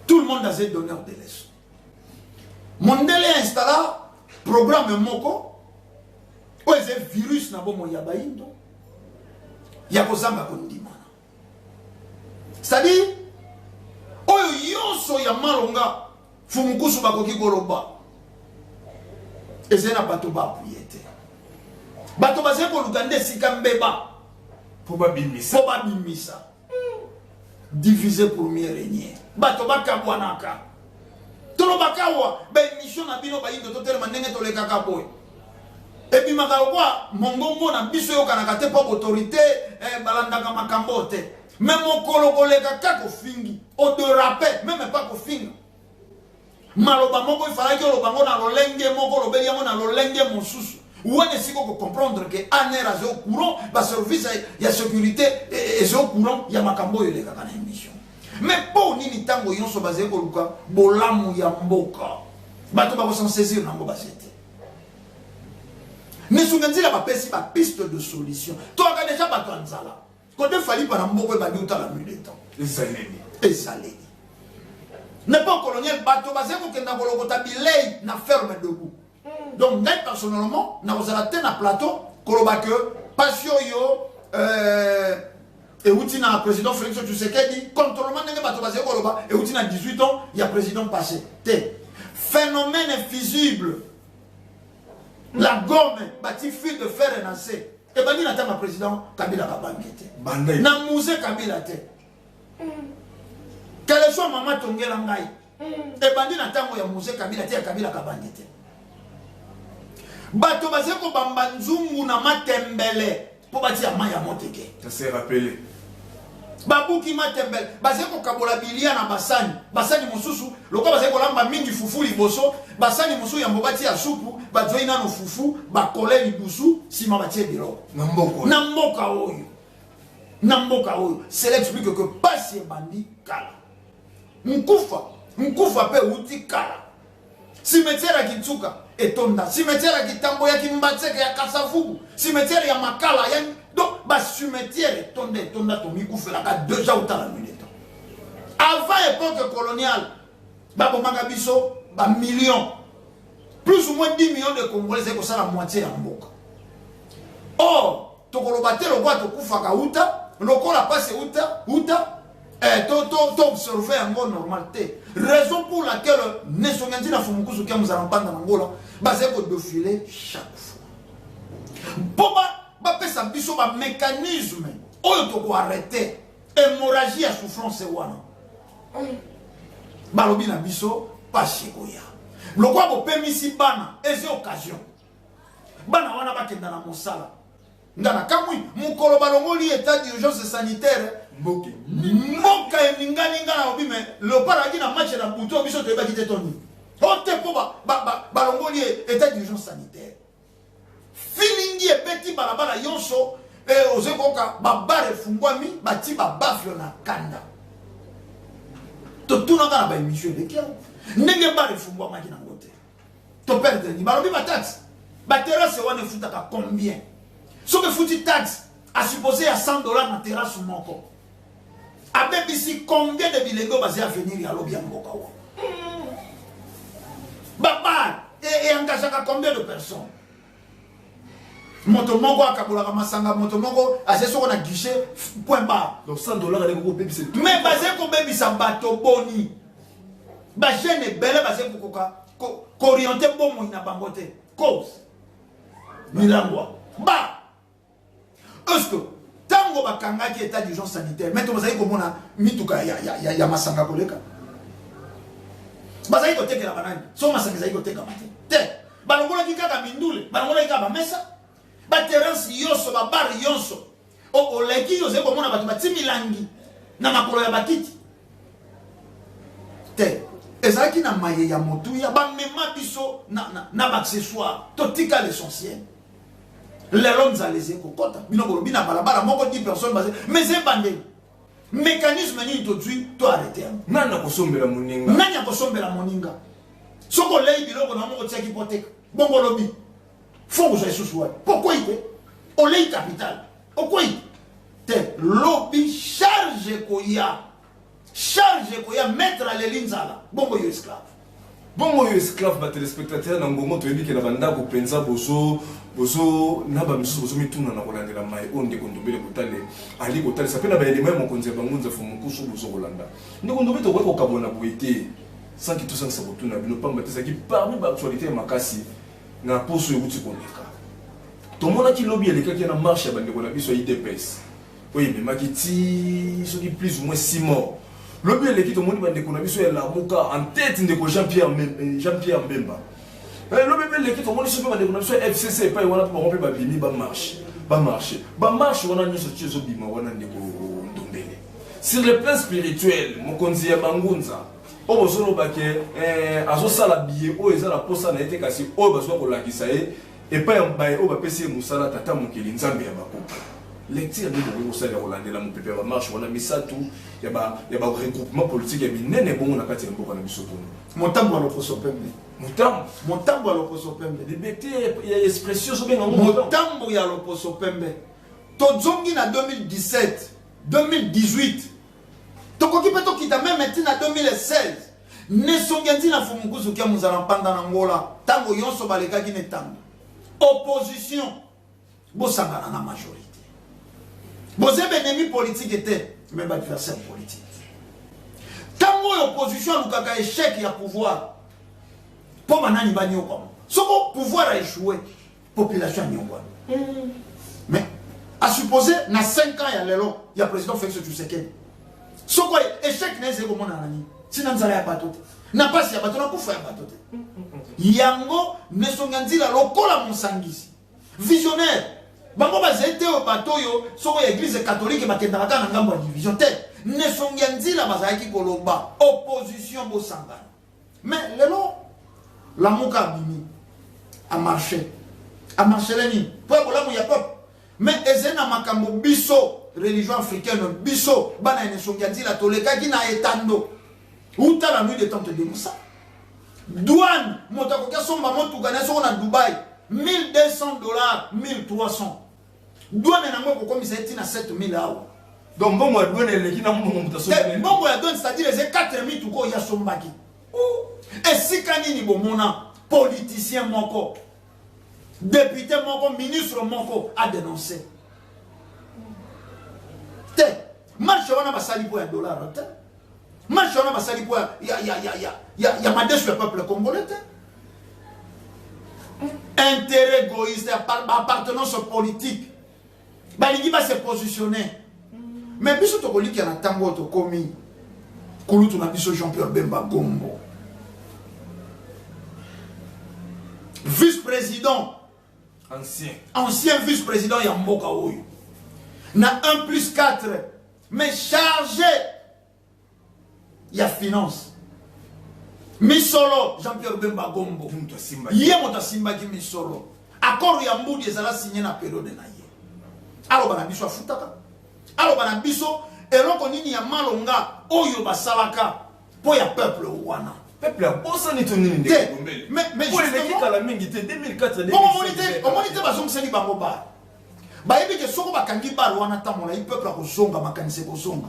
tout le monde a ses donneurs de leçons mondele installa programme moko oyo eza virus na bomo ya baindo ya kozanga kondimana c'est-à-dire oyo yonso ya malonga fumukusu bakoki koloba eza na bato baapuye te bato bazali koluka nde esika mbeba po babimisa diviser pour mieux régner bato bakabwanaka tolobaka wa baémission na bino bayindo totelema ndenge tolekaka boye ebimaka lokwa mongongo na biso yokanaka te mpo autorité balandaka makambo te me mokolo koleka kaka ofingi odorape meme pa kofinga maloba moko ifalaki oloba ngo na lolenge moko olobeli yango na lolenge mosusu wana esika comprendre que aner aza au courant baservice ya sécurité eza au courant ya makambo oyo elekaka na émission mais mpo nini ntango nyonso bazali koluka bolamu ya mboka bato bakosansaisir nango basete nesunga nzela bapesi bapiste de solution toaka deja bato ya nzala kote fali pana mboka ebandi utala nuit de temps ezaleli n'est pas colonial bato bazali kokenda kolokota bilei na ferme debout donc ngai personnellement na kozala te na plateau koloba que passion yo euti na président Félix Tshisekedi contrôlement ndenge bato bazali koloba euti na 18 ans ya président passé te phénomène visible la gomme bati fil de fer élancé et bandi na tama président Kabila kabangi te na musée Kabila te quelle soit maman tongela ngai et bandi na tango ya musée Kabila te ya Kabila kabangi te bato bazali kobamba nzungu na matembele po batia maya moteke ça s'est rappelé babuki matembele bazali kokabola bilia na basani mosusu lokwa bazali kolamba mingi fufu liboso basani mosusu ya mbobati ya supu bazoi nano fufu bakole libusu sima batie biloko na mboka oyo cela explique que pasi ebandi kala nkufa pe uti kala cimetière ya Kitsuka etonda cimetière ya Kitambo ya Kimbatseke ya Kasavubu cimetière ya Makala ya donc ba cimetière etonda tomikufelaka déjà utala nuit temps avant époque coloniale babomaka biso ba millions plus ou moins 10 millions de Congolais ko sala moitié ya mboka or tokoloba te lokwa tokufaka uta lokola passe uta to observer yango normalité raison pour laquelle nesonganzi na fumukusu kia muzala mpanda nangola bazali kodefiler chaque fois po bapesa biso bamécanisme oyo tokoarrete hémorragie ya souffrance wana balobi na biso pasi koya lokwa bopemisi bana eza occasion bana wana bakenda na mosala ngana kamwi mukolo balongoli état d'urgence sanitaire mboka eninganinga na obi me loparaki na match na buto biso toyebaki te toni ote po balongoli état d'urgence sanitaire filingi ebeti balabala yonso oze koka babare efungwami bati babafle na kanda totunaka na baémission eleki yango ndenge bare efungwamaki nango te toperdeni balobi bataxe baterase wana efutaka combien soki efuti taxe asupposé ya $100 na terrasse moko abebisi combien de bilenge bazali avenir ya lobi ya mboka wa babar engagaka combien de personnes moto moko akabolaka masanga moto moko azali soko na guichet point barre donc $100 aleki kobebisa mais bazali kobebisa bato boni bajeune ebele bazali kokoka kooriente bomoi na bango te cause milangwa ba est-ce que tango bakangaki état d'urgence sanitaire mais tozali komona mituka ya masanga koleka bazali kotekela banani so masanga ezali kotekama te balongolaki kaka mindule balongolaki kaka bamesa baterence yonso babare yonso oleki ozali komona bato bati milangi na makolo ya bakiti te ezalaki na maye ya motuya bamema biso na baccessoire totika l'essentiel lelo nzaleze kokota bino bolobi na balabala moko 10 personnes base mais ebandeli mécanisme nini tozwi to arrêter nani akosombela moninga soko lei biloko na moko tiaki hypothèque bongo lobi fongo za isusu wa pourquoi ite o lei capital pourquoi te lobi charge koya mettre les linzala bongo yo esclave ba téléspectateur na ngongo to yebike na banda ko penza boso na ba misusu boso mituna na kolandela mai onde ko ndombele kotale ali kotale sapena ba elema mo konze bangunza fumu kusu boso kolanda ndiko ndombe to ko kabona boite sans que tout ça kotuna bino pamba tesa ki parmi ba actualité makasi na poso yokuti koneka to mona ki lobby eleka ki na marche ya bandeko na biso IDPS oui mais makiti soki plus ou moins 6 morts lobby eleki to moni bandeko na biso ya lamuka en tête ndeko Jean-Pierre Mbemba lobby eleki to moni soki bandeko na biso FCC pa wana po rompe ba bimi ba marche wana nyoso tiezo bima wana ndeko Ndombele sur le plan spirituel mokonzi ya bangunza o bozolo bake azo sala biye o ezala posa na ete kasi o bazo ko lakisa e pa ya mbaye o bapesi musala tata mokeli nzambe ya bakoka lecture de l'Église Hollande la mopepe ba marche wana misatu ya ba regroupement politique ya binene bongo na kati ya mboka na biso kono motambo alokoso pembe liberté ya expression so benga motambo ya loposo pembe tozongi na 2017 2018 tokoki pe tokita même na 2016 nesongenzi na fumukuzu kia muzala mpanda na ngola tango yonso balekaki ne tango opposition bosangana na majorité Vous avez un ennemi politique était même adversaire politique. Tant que l'opposition a un échec à pouvoir, pour manani bani au comme. Ce pouvoir a échoué, population n'y a mais à supposer na 5 ans il y a président Félix Tshisekedi. Ce quoi échec n'est pas comme nani. Sinon ça n'a pas tout. N'a pas si abato na kufa abato. Yango ne songanzi la lokola monsangisi. Visionnaire. Bango bazete o batoyo soko ya église catholique bakendaka na ngambo ya division te ne songanzila bazaki koloba opposition bosanga mais lelo la muka bimi a marché leni pour la mu ya peuple mais ezena makambo biso religion africaine biso bana ne songanzila tolekaki na etando uta la nuit de tente de Moussa douane motako kasomba motu gana soko na Dubaï $1,200 $1,300 douane na ngoko komisa eti na 7,000 awa donc bon moi douane eleki na mbongo mutasombaki mbongo ya douane c'est-à-dire les 4,000 tuko ya sombaki et si kanini bomona politicien moko député moko ministre moko a dénoncé te marche wana basali po ya dollar te marche wana basali po ya madesu ya peuple congolais te intérêt égoïste, appartenance politique. Balingi va se positionner. Mais biso to koliki na tango to komi. Kulutu na biso Jean-Pierre Bemba Gombo. Vice-président. Ancien vice-président ya mboka oyo. Na 1+4. Mais chargé. Ya finance. Misolo, Jean-Pierre Bemba Gombo. Yé mota simba ki misolo. Accord ya mbudi ezala signé na période na ye. Alors bana biso afutaka. Alors bana biso eloko nini ya malonga oyo basalaka po ya peuple wana. Peuple a bossa ni tonini ndeko mbele. Mais pour les équipes à la mingi 2004 omonite bazongiseli bango ba. Bayebi ke soko bakangi ba wana tamola i peuple akozonga makanise kozonga.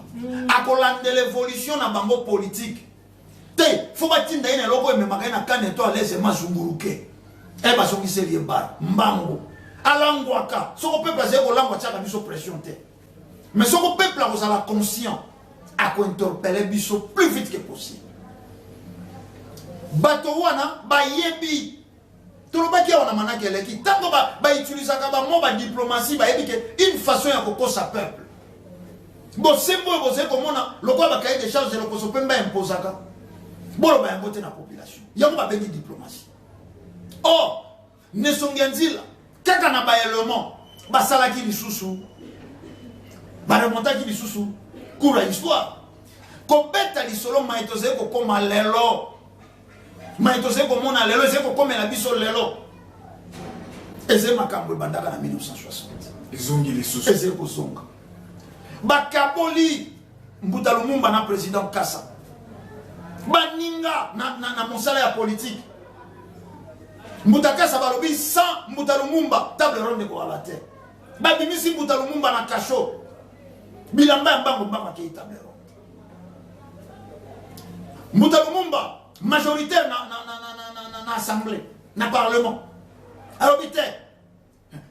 Akolande l'évolution na bango politique. Te, faut batinda ina loko ememaka ina kane to aleze mazunguruke. E basongiseli bar mbango. Alangwaka. Soko peuple azeko langwa tchaka biso pression te. Mais soko peuple akozala conscient à interpeller biso plus vite que possible. Bato wana bayebi. Tolobaki wana manaki eleki. Tango ba utilisaka ba mo ba diplomatie bayebi ke une façon ya kokosa peuple. Bo sembo boze komona lokwa ba cahier de charge de lokoso pemba imposaka. Bolo ba yangote na population. Yango ba bengi diplomatie. Or, ne songanzila kaka na ba élément ba salaki lisusu. Ba remontaki lisusu. cours à histoire. Kobeta lisolo maïtose ko koma lelo. Maïtose ko mona lelo, c'est ko koma la biso lelo. Et c'est makambo bandaka na 1960. Ezongi les sous. Et c'est ko zonga. Bakaboli Mbuta Lumumba na président Kassa. Baninga na monsala ya politique. Mbuta Kassa balobi sans Mbuta Lumumba table ronde ko ala terre. Babimisi Mbuta Lumumba na kacho. Bilamba mbango mbanga ki table ronde. Mbuta Lumumba majoritaire na assemblée, na parlement. Alors bité.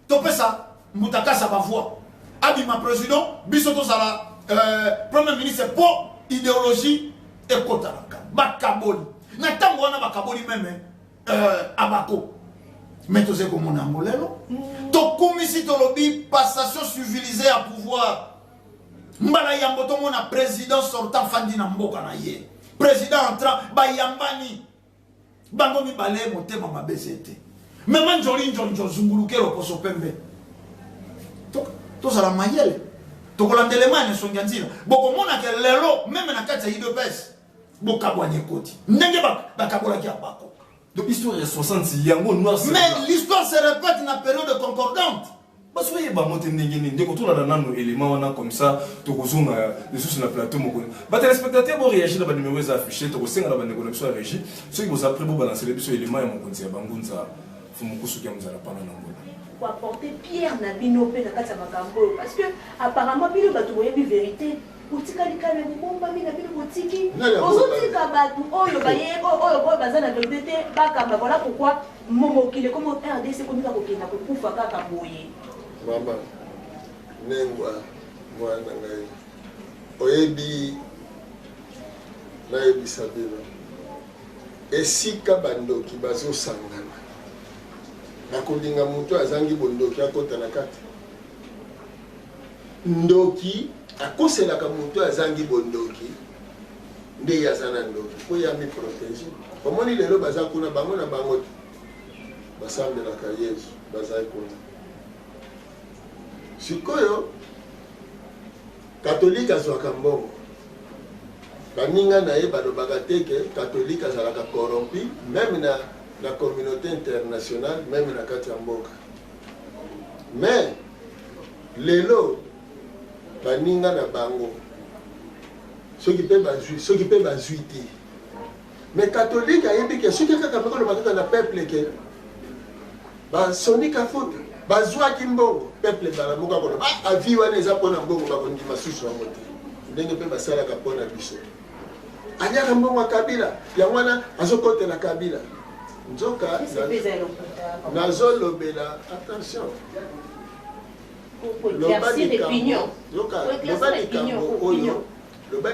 Topé ça, Mbuta Kassa ba voix. Abima président, bisoto sala premier ministre pour idéologie et kotalaka. Bakaboli. Na tango wana bakaboli même abako. Mais tu sais comment on a molelo. To komisi to lobi passation civilisée à pouvoir. Mbala yamboto mona président sortant fandi na mboka na ye. Président entrant ba yambani. Bango mi balé motema mabezete. Même njoli zunguluke lo poso pembe. To sala mayele. To kolandelema ne songanzila. Boko mona ke lelo même na kati ya IDPS. Boka bwanye koti. Ndenge bakabola ki abako. Donc l'histoire est 60 yango noir. Mais l'histoire se répète dans la période concordante. Parce que bah moi t'es quand on a dans éléments comme ça, tu reçois les sous sur le plateau mon gars. Bah les spectateurs vont réagir dans les numéros affichés, tu reçois dans la connexion à la régie. Ceux qui vous après vous balancer les éléments et mon compte c'est bangunza. Faut mon cousu qui nous a la parole en anglais. Pour apporter Pierre na bino pe na kati makambo parce que apparemment bino batu boye bi vérité. Utika likana ngomba mina bino botiki. Ozotika batu oyo baye oyo baza na vérité bakamba voilà pourquoi momo kile comme RDC comme ça kokena ko kufa kaka boye. Mama nengwa mwana ngai oyebi na yebi sabino esika bandoki bazo sangana nakolinga mutu azangi bondoki akota na kati ndoki akoselaka mutu azangi bondoki nde yazana ndoki po yami protéger omoni lelo baza kuna bango na bango basambelaka Yesu bazali kuna sikoyo catholique azwaka mbongo baninga na ye balobaka teke catholique azalaka corrompu même na communauté internationale même na kati ya mboka mais lelo baninga na bango soki pe bazwi te mais catholique ayebi ke soki kaka bakolobaka na peuple ke basonika faute bazwaki mbongo peuple balamuka kono avi wana eza mpona mbongo bakondima susu yango te ndenge mpe basalaka mpona biso aliaka mbongo ya kabila yango wana azokotela kabila nzoka nazolobela attention loba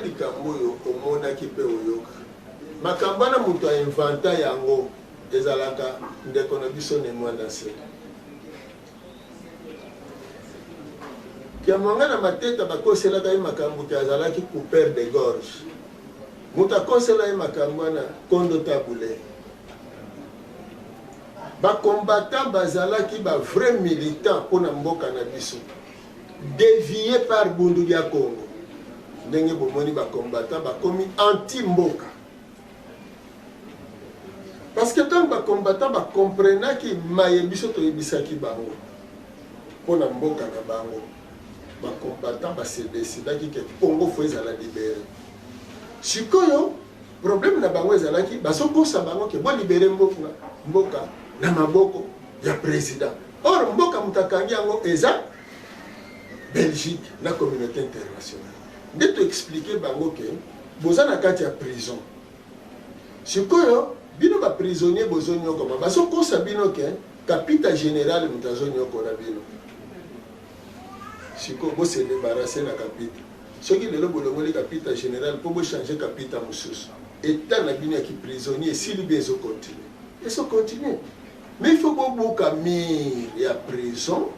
likambo oyo omonaki mpe oyoka makambo wana moto ainventa yango ezalaka ndeko na biso ne mwana se kiamonga na mateta bakoselaka ye makambo ke azalaki coupeur de gorge moto akosela ye makambo wana kondo tabule bacombattant bazalaki bavrai militant mpona mboka na biso dévié par bundu ya Congo ndenge bomoni bacombattant bakomi anti mboka parce que tant bacombattant bacomprenaki maye biso toyebisaki bango mpona mboka na bango bacombattant basedesidaki ke Congo fo ezala libéré sikoyo problème na bango ezalaki bazokosa bango ke bolibere mboka na maboko ya président or mboka mutakangi yango eza Belgique na communauté internationale nde to expliquer bango ke boza na kati ya prison sikoyo bino ba prisonnier bozonyokoma bazokosa bino ke capitaine général mutazonyokola bino sikoyo bose débarrasser na capitaine soki lelo bolongoli capitaine général po bo changer capitaine mosusu état na bino ya ki prisonnier esili bien continue mais il faut bobuka mire ya prison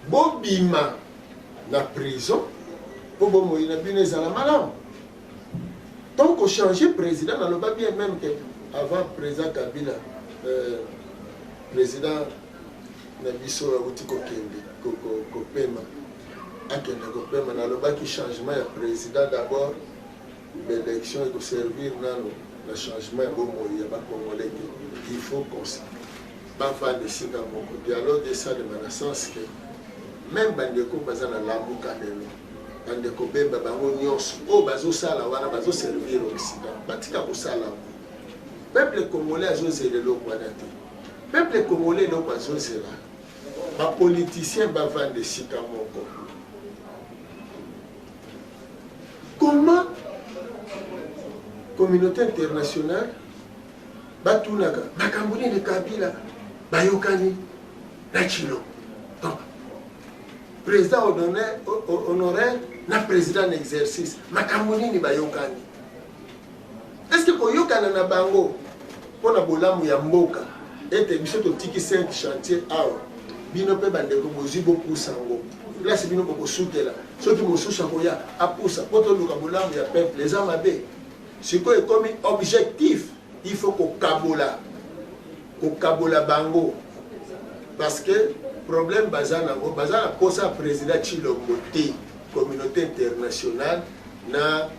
bobima na prison po bomoi na bino ezala malamu tant qu'on change président naloba bien même que avant président Kabila président na biso auti kokende kopema akende kopema nalobaki changement ya président d'abord l'élection et de servir nano le changement ya bomoi ya bakongolais il faut qu'on bafande esika moko dialogue esalema na sens que même bandeko baza na lamuka lelo bandeko bemba bango nyonso oyo bazosala wana bazoservir occident batika kosala peuple congolais azozela eloko wana te peuple congolais eloko azozela bapoliticien bavanda esika moko. Comment communauté internationale batunaka makambo nini Kabila bayokani na Chilo, donc président honoraire na président en exercice makambo nini bayokani? Est-ce que koyokana na bango pona bolamu ya mboka ete biso totiki 5 chantier awa bino pe bandeko bozwi bopusa ngo place bino bokosutela soki mosusu akoya apusa po toluka bolamu ya peuple eza mabe sikoyo ekomi objectif il faut kokabola bango parce que problème baza nango baza na posa président Tshilombo te communauté internationale na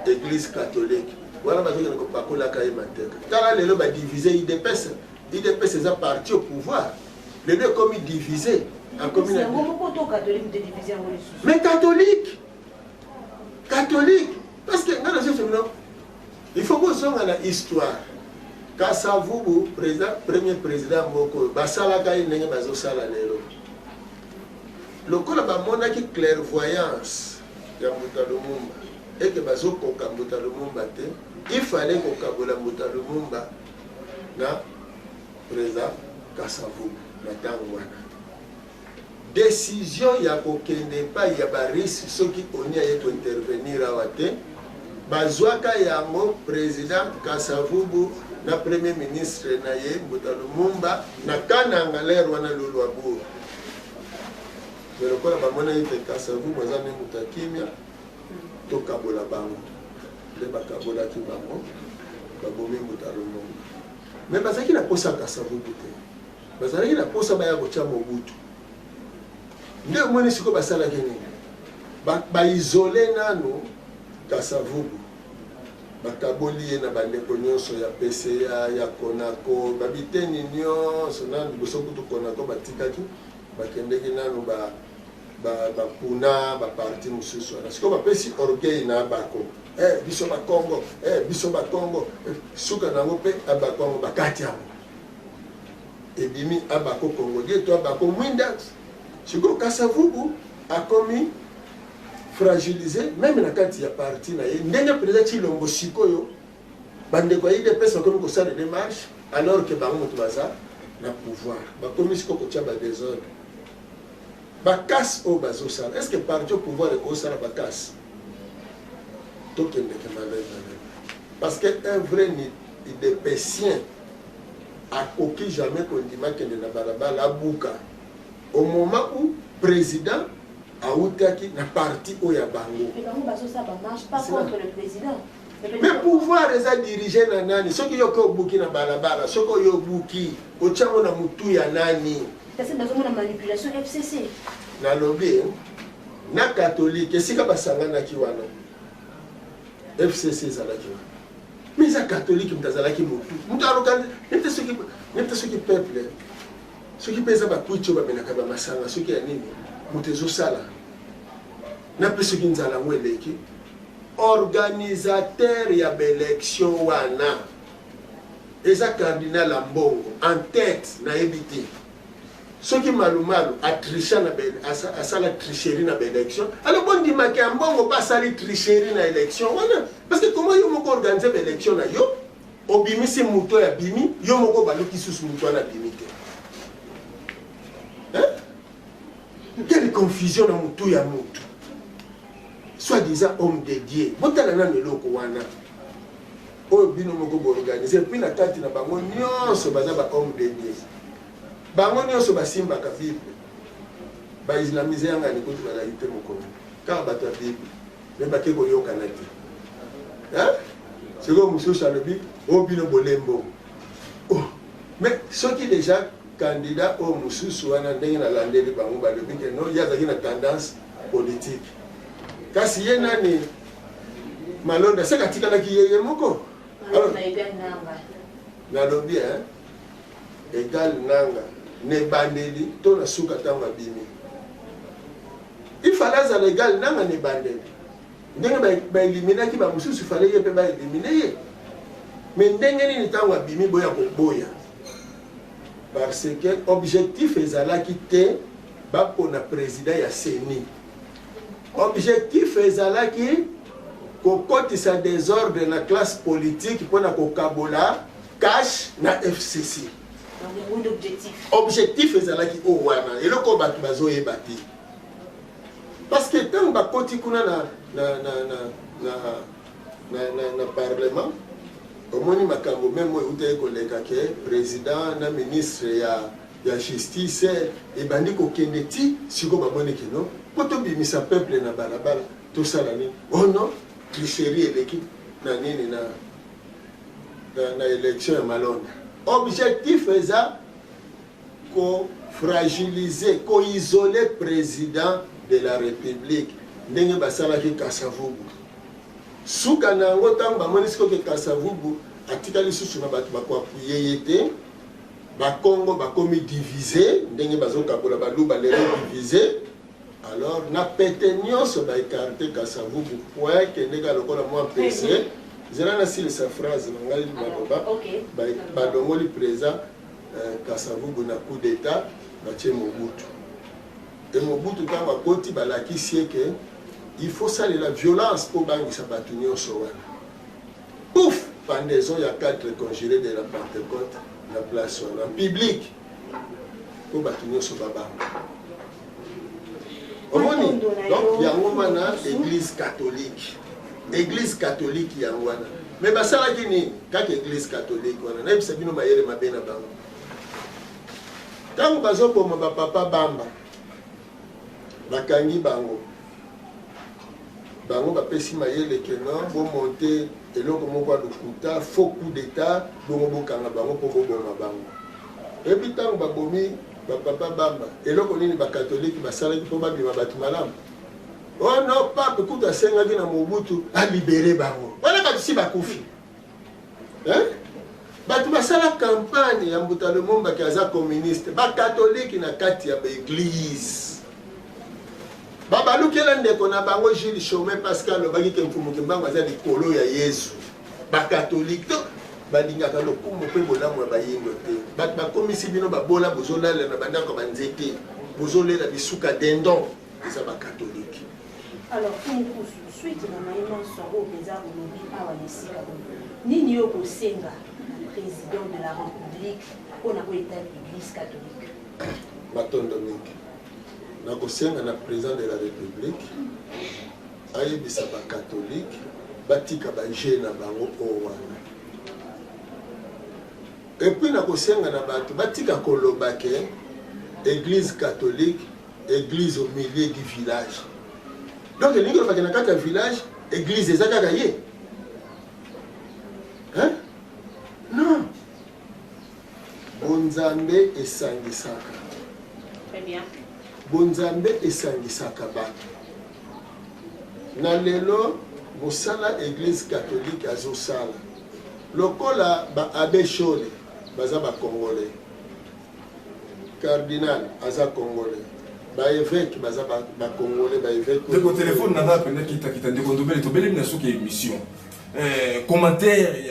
église catholique voilà bazokende kopakolaka ye mateka tala lelo badivize IDPS eza parti au pouvoir les deux comme divisé en communauté mais catholique parce que il faut que vous ayez une histoire Kasavubu premier président moko basalaka ye ndenge bazosala lelo lokola bamonaki clairvoyance ya Mbuta Lumumba et que bazokoka Mbuta Lumumba te il fallait kokabola Mbuta Lumumba na président Kasavubu na ntango wana décision ya kokende pa ya barisque soki oni aye kointervenir awa te bazwaka yango président Kasavubu na premier ministre na ye Mbuta Lumumba na kananga lero wana lulu abu mais lokola bamona ete Kasavubu aza ne muta kimia tokabola bango nde bakabolaki bango babomi Mbuta Lumumba mais bazalaki na posa Kasavubu te bazalaki na posa baya kotya Mobutu nde omoni sikoyo basalaki nini baisole nano Kasavubu bakaboli ye na bandeko nyonso ya PCA ya Konako babiteni nyonso nano liboso kutu Konako batikaki bakendeki nano bapuna baparti mosusu wana sikoyo bapesi orgueil na bako biso bakongo suka nango mpe abakongo bakati yango ebimi abako congolais to abako mwinda sikoyo Kasavubu akomi fragilisé même na kati ya parti na ye ndenge président Tshilombo sikoyo bandeko ya IDPS bakomi kosala démarche alors que bango moto baza na pouvoir bakomi sikoyo kotya badésordre bakasi oyo bazosala est ce que parti au pouvoir ekosala bakasi tokendeke mabe parce que un vrai IDPSien akoki jamais kondima kende na balabala abuka au moment où président autaki na parti oya bango mais pouvoir eza dirigé na nani soki yoki obuki na balabala soki oyo obuki otyango na mutu ya nani nalobi na catholique esika basanganaki wana FCC ezalaki wana mais eza catholique mutu azalaki mutu mutu alokani nete soki peuple soki mpe eza bakuiti oyo babenaka bamasanga soki ya nini moto ezosala na mpe soki nzala yango eleki organisateur ya baélection wana eza cardinal ya mbongo en tête nayebi te soki malumalu atricha na asala tricherie na baélection alors bondimaki ya mbongo mpe asali tricherie na élection wana parce que comment yo moko organise baélection na yo obimisi moto ya bimi yo moko baluki susu moto wana bimi te quelle confusion na mutu ya mutu soi-disant homme dédié botala na eloko wana oyo bino moko boorganize puis na kati na bango nyonso baza ba homme dédié bango nyonso basimbaka bible baislamize yanga ni kutu bazali te mokomi kaka bato ya bible me bake koyokana te sikoyo mosusu alobi oyo bino bolembo mais soki déjà candidat au mususu wana ndenge na landeli bango balobi ke no yazaki na tendance politique kasi ye nani malonda se katikalaki ye moko nalobi egal nanga ne bandeli to na suka ntango abimi ifale azala egal nanga ne bandeli ndenge baeliminaki bamosusu ifale ye mpe baelimine ye me ndenge nini ntango abimi boya koboya parce que objectif ezalaki te bapona président ya seni objectif ezalaki kokotisa désordre na classe politique mpona kokabola cash na FCC objectif ezalaki o wana eloko bato bazoyeba te parce que ntango bakoti kuna na parlement omoni makambo meme oyo eutaki koleka ke président na ministre ya justice ebandi kokende ti siko bamoniki no po tobimisa peuple na balabala tosala nini oh non tricherie eleki na nini na élection ya malonda objectif eza kofragiliser koisole président de la république ndenge basalaki Kasavubu suka na yango ntango bamoni sikoke Kasavubu atikali lisusu na bato bakwapuye ye te bakongo bakomi divise ndenge bazokabola baluba lelo divise alors na pete nyonso baekarte Kasavubu point kendeka lokola mwa pese zela na sili sa phrase na ngai baloba badongoli président Kasavubu na coup d'état batie Mobutu et Mobutu ntango akoti balakisi eke il faut saluer la violence pour bangisa bato nyonso wana pouf pendaison ya 4 congelés de la Pentecôte na place wana en public pour bato nyonso babanga omoni donc yango wana église catholique yango wana mais basalaki nini kaka église catholique wana nayebisa bino mayele mabe na bango ntango bazoboma bapapa bamba bakangi bango bapesi mayele ke non bomonte eloko moko ya lokuta faux coup d'état bongo bokanga bango mpo boboma bango epi ntango babomi bapapa bamba eloko nini bakatholike basalaki mpo babima bato malamu oh non pape kutu asengaki na Mobutu alibere bango wana bato si bakufi bato basala campagne ya Mbuta Lumumba ki aza communiste bakatholike na kati ya baeglise babalukela ndeko na bango Jules Chaumet Pascal lobaki ke mfumuki mbango aza likolo ya Yesu bakatholike to balingaka lokumu mpe bolamu ya bayindo te bato bakomisi bino babola bozolela na bandako banzete bozolela bisuka dendon eza bakatholike. Alors suite na mayema songo peza olobi awa nesika nini yo kosenga président de la République mpona koeta église catholique matondo mingi nakosenga na président de la République ayebisa bakatholike batika baje na bango oyo wana epuis nakosenga na bato batika koloba ke église catholique église au milieu du village donc elingi olobaki na kati ya village église eza kaka ye non bonzambe esangisaka bonzambe esangisaka bato na lelo mosala église catholique azosala lokola ba-abbé Chole baza ba-congolais cardinal aza congolais ba-évêque baza ba-congolais ba-évêque ndeko telefone na nga penda kita ndeko ndobele tobelemi na suki émission commentaire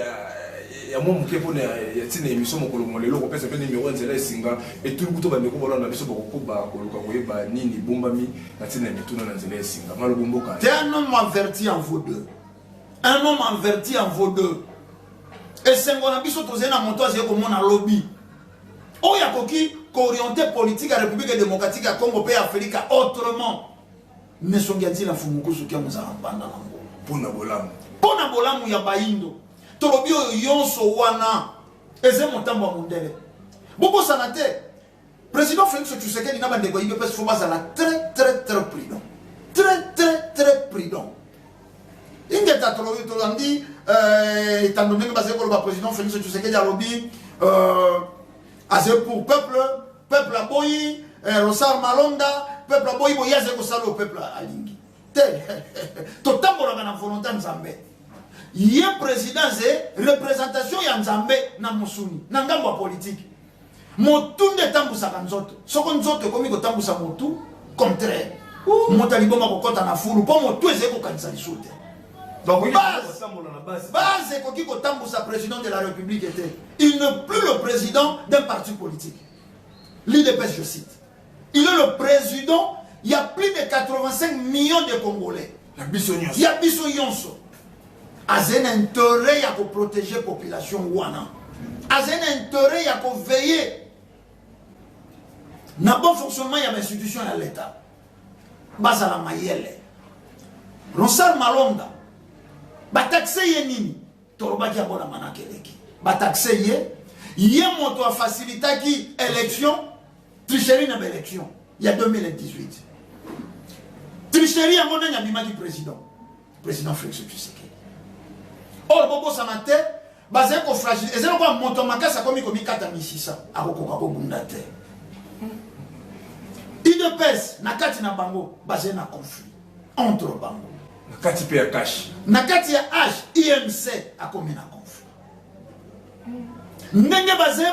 ya mwa moke mpona ya ntina émission mokolo molelo kopesa mpe numéro nzela esinga etuli kuto bandeko bolanda na biso bakokuba koluka koyeba nini bombami na ntina ya mituna na nzela esinga malobomboka t'es un homme averti en vaut deux un homme averti en vaut deux esengo na biso tozali na moto azali komona lobby oyo akoki koorienter politique ya République démocratique ya Congo mpe Afrika autrement nesongi atina fumukusu kia mozala mbanda nango mpona bolamu ya bayindo tolobi oyo yonso wana eze motambo ya mondele bokosana te président Félix Tshisekedi na bandeko yibe pesi fo bazala très prudent très prudent ingeta tolandi étant donné que basé pour le président Félix Tshisekedi alobi C'est pour peuple a boyi, Rosar Malonda, peuple a boyi, boya c'est ça le peuple a lingi. Total pour la volonté de Nzambe. Il y a président, c'est représentation ya Nzambe na musuni, na ngambo politique. Motu de tambu sa kanzoto. Soko nzoto komi ko tambu sa motu, contraire. Motalibo makokota na fulu, po motu ezeko kanisa lisute. Base Koki Kotambu, sa président de la République était. Il n'est plus le président d'un parti politique. L'IDPS, je cite. Il est le président, il y a plus de 85 millions de Congolais. Il y a Bissonyonso. Azen intérêt à protéger la population Wana. Azen intérêt à veiller. N'a bon fonctionnement, il y a l'institution à l'État. Basa la Mayele. Ronsal Malonda. Bataxe ye nini toroba ki abona manakeleki bataxe ye moto a facilité qui élection tricherie na élection il y a 2018 tricherie en mona nyabima ki président Félix Tshisekedi or bobo sanate basé ko fragile ezelo kwa moto makasa komi kata misisa akokoka ko bundate IDPS na kati na bango basé na conflit entre bango Nakati pe ya cash. Nakati ya H, IMC a commis un conflit. Ndenge basé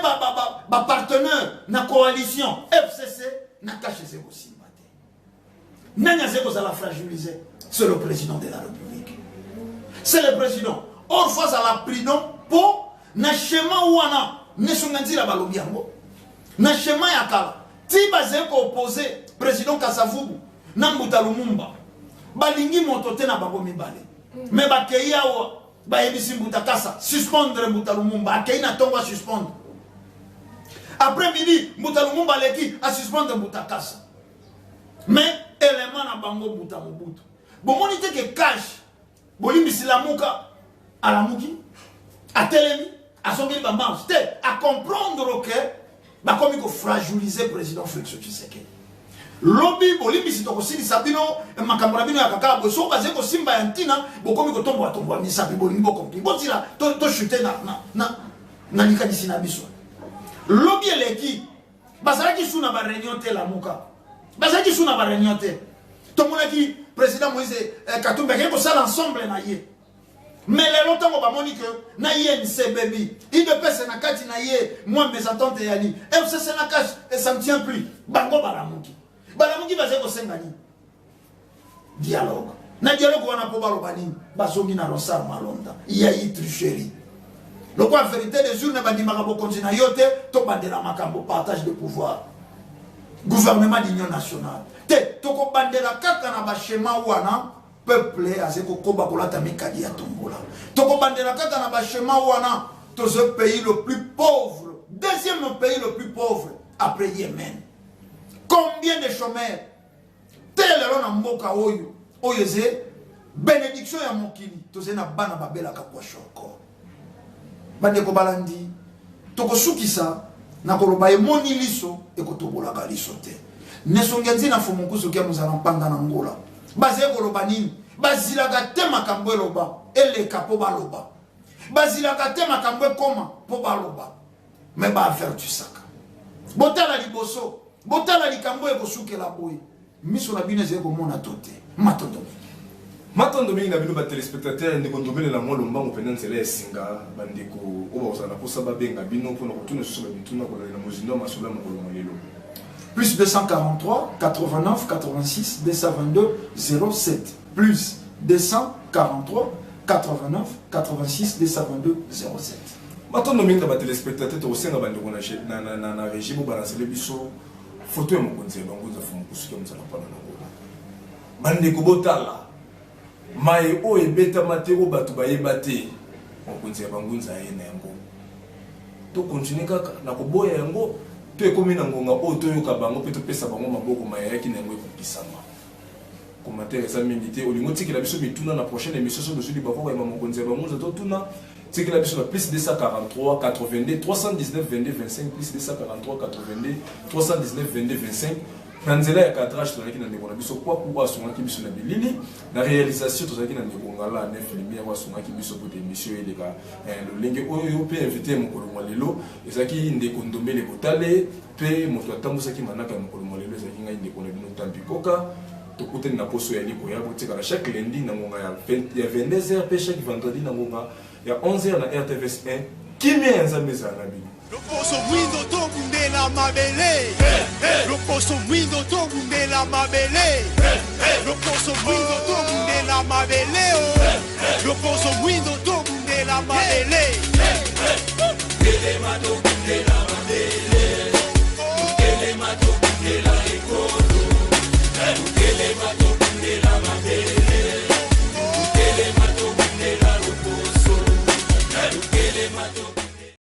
ba partenaire na coalition FCC na cash zéro sympathie. Ndenge zéro ça la fragiliser, c'est le président de la République. C'est le président. Or face à la prison pour na schéma wana ne songanzi la balobi yango. Na schéma ya kala. Ti basé ko opposer président Kasavubu na Mbuta Lumumba. Balingi motote na bango mibale. Mais bakei awa ba yebisi Mbuta Kasa suspendre Mbuta Lumumba akei na tongo suspendre. Après midi Mbuta Lumumba leki a suspendre Mbuta Kasa. Mais élément na bango Mbuta Mobutu. Bon monite que cash bolimbisi la muka à la muki a telemi a songeli ba marche à comprendre que ba komi ko fragiliser président Félix Tshisekedi. Lobby bolimbisi to kosili sabino makamura bino ya kaka bo so baze ko simba ya ntina bo komi ko tombo misabi bolingi bo compris bo tira to chuter na likanisi na biso. Lobby eleki bazalaki suna ba réunion te la muka bazalaki suna ba réunion te to monaki président Moïse Katumbi ko sala ensemble na ye. Mais les longtemps ba moni que na INC baby il de pèse na kati na ye moi mes attentes yali FCC na cache et ça ne tient plus bango baramuki balamuki baze ko sengani dialogue na dialogue wana po baloba nini bazongi na Ronsard Malonda il y a eu tricherie le quoi vérité des jours ne bandimaka bo continue yote to bandela makambo partage de pouvoir gouvernement d'union nationale te to ko bandela kaka na ba schéma wana peuple azeko koba kolata mikadi ya tombola to ko bandela kaka na ba schéma wana to ce pays le plus pauvre deuxième pays le plus pauvre après Yémen. Combien de chômeurs? Tel est le mboka oyo. Oyo ze bénédiction ya mokili. Toze na bana babela kapwa shoko. Bande ko balandi. Toko sukisa na koloba emoni liso ekotobola ka liso te. Nesongenzi na fomukusu ke muzala mpanga na ngola. Baze koloba nini? Bazilaka te makambo eloba. Eleka po baloba. Bazilaka te makambo ekoma po baloba. Mais ba vertu saka. Botala liboso. Botala likambo e kosuke la boy. Miso na bine zeko mona tote. Matondo. Matondo mingi na bino ba téléspectateurs ndeko ndomele na molo mbango pendant cela singa bandeko oba osana posa ba benga bino pona kotuna susu ba bituna ko na mozindo masula mokolo molelo. Plus 243 89 86 222 07 plus 243 89 86 222 07. Matondo mingi na ba téléspectateurs to senga bandeko na régime balancer le biso photo ya mokonzi ya bango za fumu kusuka mzala pana na ngoma bandeko botala mai o ebeta matero batu bayeba te mokonzi ya bango nza yena yango to continue kaka na koboya yango pe komi na ngonga o to yoka bango pe to pesa bango maboko mai yaki na yango ekokisama commentaire ça milité olingo tikila biso mituna na prochaine émission sur dessus libako ya mokonzi ya bango za to tuna tikila biso na plus 243 82 319 22 25 plus 243 82 319 22 25 na nzela ya cadrage tozalaki na ndeko na biso kwaku asungaki biso na bilili na réalisation tozalaki na ndeko ngala na infirmière asungaki biso pour émission eleka lolenge oyo mpe invité mokolo mwa lelo ezalaki ndeko ndombele kotale mpe moto atambusaki manaka ya mokolo mwa lelo ezalaki ngai ndeko na bino Tampi Koka tokutani na poso ya liko ya botikala chaque lundi na ngonga ya 22h mpe chaque vendredi na ngonga ya 11h na RTVS 1 kimia ya nzambe ezala na bino. Loposo mwindo tobundela mabele. Loposo mwindo tobundela mabele.